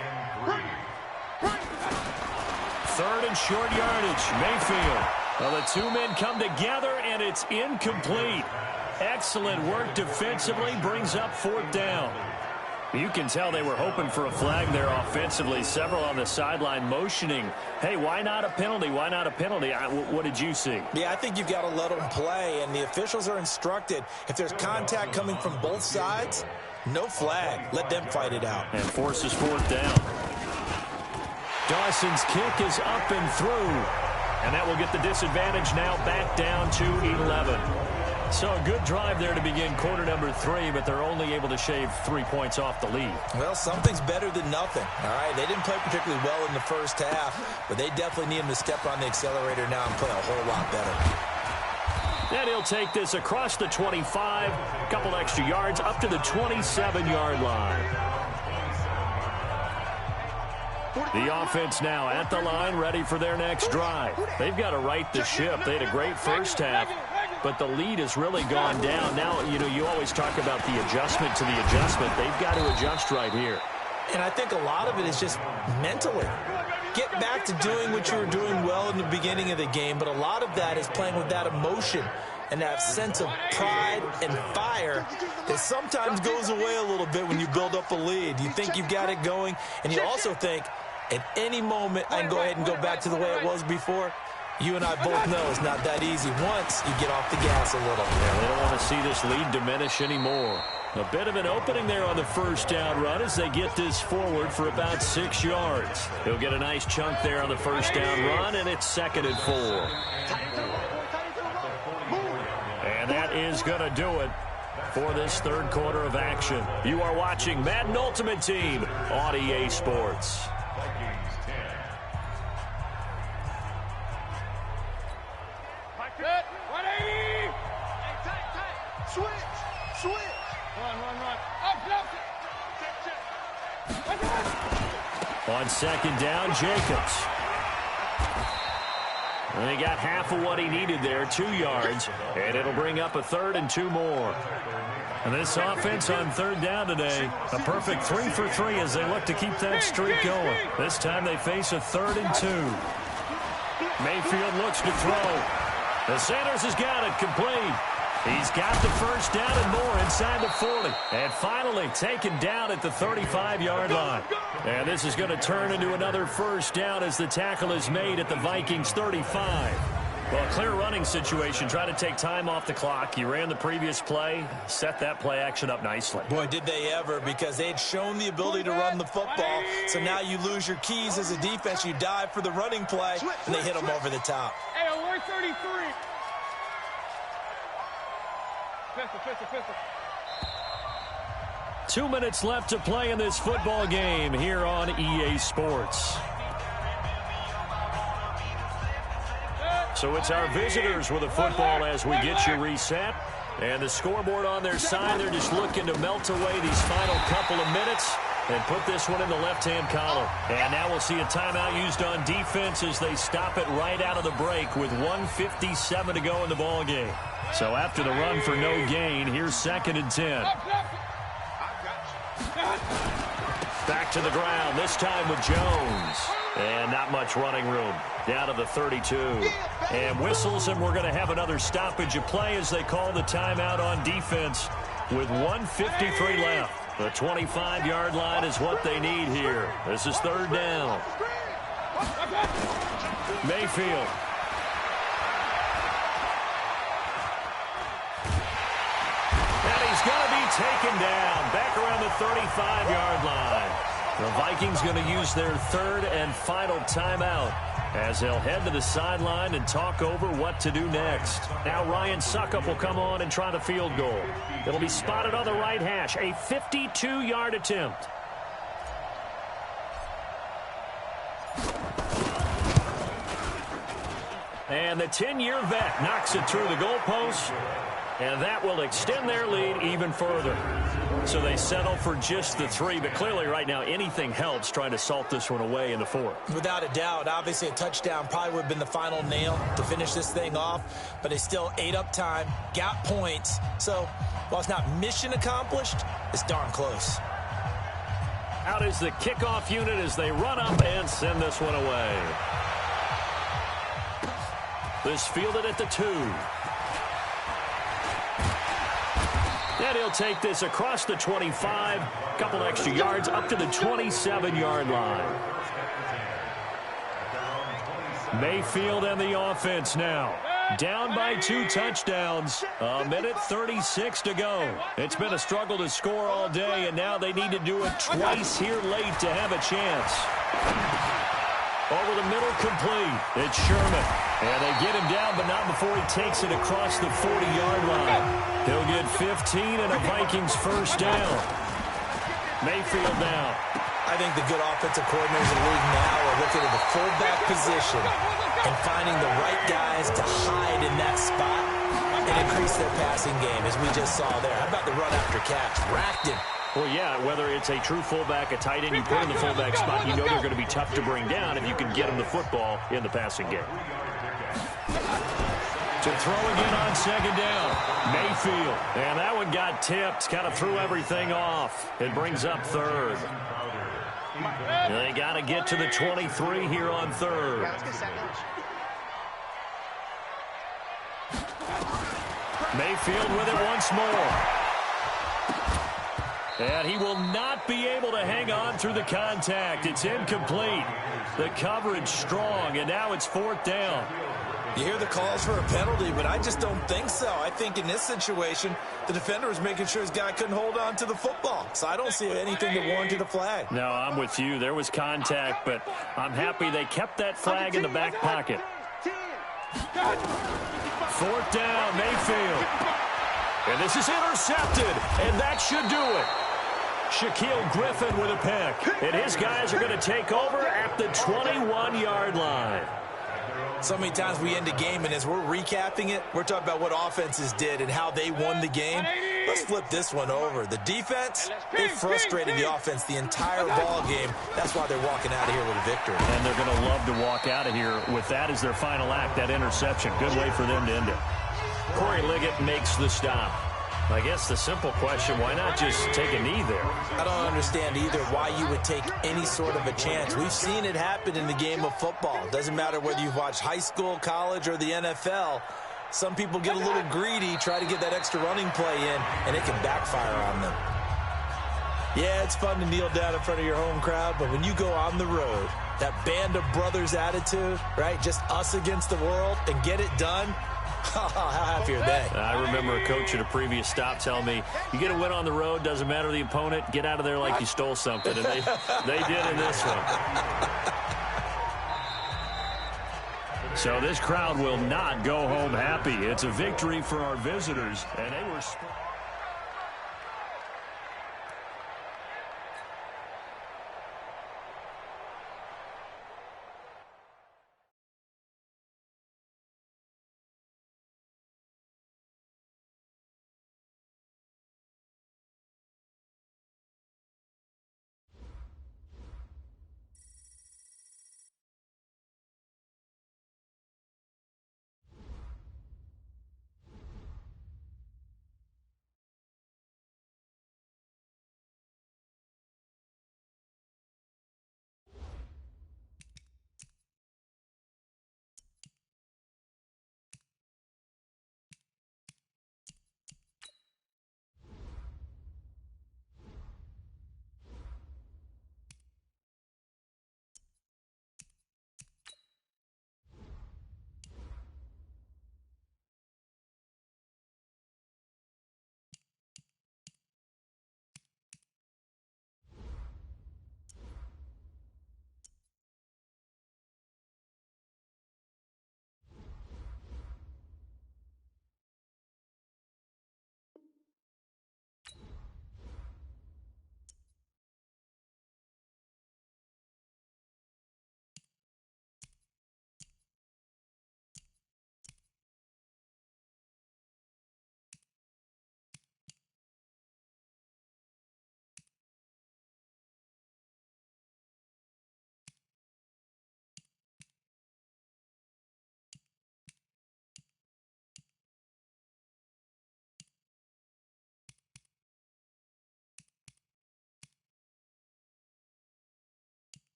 3rd and short yardage. Mayfield. Well, the two men come together, and it's incomplete. Excellent work defensively. Brings up 4th down. You can tell they were hoping for a flag there offensively. Several on the sideline motioning, hey, why not a penalty? Why not a penalty? What did you see? Yeah, I think you've got to let them play, and the officials are instructed. If there's contact coming from both sides, no flag. Let them fight it out. And forces 4th down. Dawson's kick is up and through. And that will get the disadvantage now back down to 11. So a good drive there to begin quarter number 3, but they're only able to shave 3 points off the lead. Well, something's better than nothing. All right, they didn't play particularly well in the first half, but they definitely need him to step on the accelerator now and play a whole lot better. And he'll take this across the 25, a couple extra yards up to the 27-yard line. The offense now at the line, ready for their next drive. They've got to right the ship. They had a great first half, but the lead has really gone down. Now, you always talk about the adjustment to the adjustment. They've got to adjust right here. And I think a lot of it is just mentally. Get back to doing what you were doing well in the beginning of the game, but a lot of that is playing with that emotion and that sense of pride and fire that sometimes goes away a little bit when you build up a lead. You think you've got it going, and you also think, at any moment, I can go ahead and go back to the way it was before. You and I both know it's not that easy once you get off the gas a little. Yeah, they don't want to see this lead diminish anymore. A bit of an opening there on the first down run as they get this forward for about 6 yards. He'll get a nice chunk there on the first down run, and it's 2nd and 4. And that is going to do it for this third quarter of action. You are watching Madden Ultimate Team on EA Sports. On second down, Jacobs. And he got half of what he needed there, 2 yards, and it'll bring up a 3rd and 2 more. And this offense on 3rd down today, a perfect 3 for 3 as they look to keep that streak going. This time they face a 3rd and 2. Mayfield looks to throw. The Sanders has got it complete. He's got the first down and more inside the 40. And finally taken down at the 35-yard line. And this is going to turn into another first down as the tackle is made at the Vikings 35. Well, a clear running situation. Try to take time off the clock. He ran the previous play, set that play action up nicely. Boy, did they ever, because they had shown the ability to run the football. So now you lose your keys as a defense. You dive for the running play, and they hit them over the top. Hey, we're 33. Pistol. 2 minutes left to play in this football game here on EA Sports. So it's our visitors with the football as we get you reset. And the scoreboard on their side, they're just looking to melt away these final couple of minutes and put this one in the left-hand column. And now we'll see a timeout used on defense as they stop it right out of the break with 1:57 to go in the ball game. So after the run for no gain, here's 2nd and 10. Back to the ground, this time with Jones. And not much running room. Down to the 32. And whistles, and we're going to have another stoppage of play as they call the timeout on defense with 1:53 left. The 25-yard line is what they need here. This is third down. Mayfield. And he's going to be taken down back around the 35-yard line. The Vikings going to use their third and final timeout as they'll head to the sideline and talk over what to do next. Now Ryan Suckup will come on and try the field goal. It'll be spotted on the right hash, a 52-yard attempt. And the 10-year vet knocks it through the goalpost, and that will extend their lead even further. So they settle for just the 3, but clearly right now anything helps trying to salt this one away in the 4th. Without a doubt, obviously a touchdown probably would have been the final nail to finish this thing off, but they still ate up time, got points. So while it's not mission accomplished, it's darn close. Out is the kickoff unit as they run up and send this one away. This fielded at the 2. And he'll take this across the 25, couple extra yards up to the 27-yard line. Mayfield and the offense now. Down by 2 touchdowns. A minute 36 to go. It's been a struggle to score all day, and now they need to do it twice here late to have a chance. Over the middle, complete. It's Sherman. And they get him down, but not before he takes it across the 40-yard line. He'll get 15 and a Vikings first down. Mayfield now. I think the good offensive coordinators in the league now are looking at the fullback position and finding the right guys to hide in that spot and increase their passing game, as we just saw there. How about the run after catch? Racked him. Well, yeah, whether it's a true fullback, a tight end, you put in the fullback spot, you know they're going to be tough to bring down if you can get them the football in the passing game. To throw again on second down, Mayfield. And that one got tipped, kind of threw everything off. It brings up third. And they got to get to the 23 here on third. Mayfield with it once more. And he will not be able to hang on through the contact. It's incomplete. The coverage strong, and now it's 4th down. You hear the calls for a penalty, but I just don't think so. I think in this situation, the defender was making sure his guy couldn't hold on to the football. So I don't see anything that warranted a flag. No, I'm with you. There was contact, but I'm happy they kept that flag in the back pocket. 4th down, Mayfield. And this is intercepted, and that should do it. Shaquille Griffin with a pick. And his guys are going to take over at the 21-yard line. So many times we end a game, and as we're recapping it, we're talking about what offenses did and how they won the game. Let's flip this one over. The defense, they frustrated the offense the entire ball game. That's why they're walking out of here with a victory. And they're going to love to walk out of here with that as their final act, that interception. Good way for them to end it. Corey Liggett makes the stop. I guess the simple question, why not just take a knee there? I don't understand either why you would take any sort of a chance. We've seen it happen in the game of football. Doesn't matter whether you've watched high school, college, or the NFL. Some people get a little greedy, try to get that extra running play in, and it can backfire on them. Yeah, it's fun to kneel down in front of your home crowd, but when you go on the road, that band of brothers attitude, right, just us against the world, and get it done, how happy are they? I remember a coach at a previous stop telling me, you get a win on the road, doesn't matter the opponent, get out of there like you stole something. And they did in this one. So this crowd will not go home happy. It's a victory for our visitors, and they were...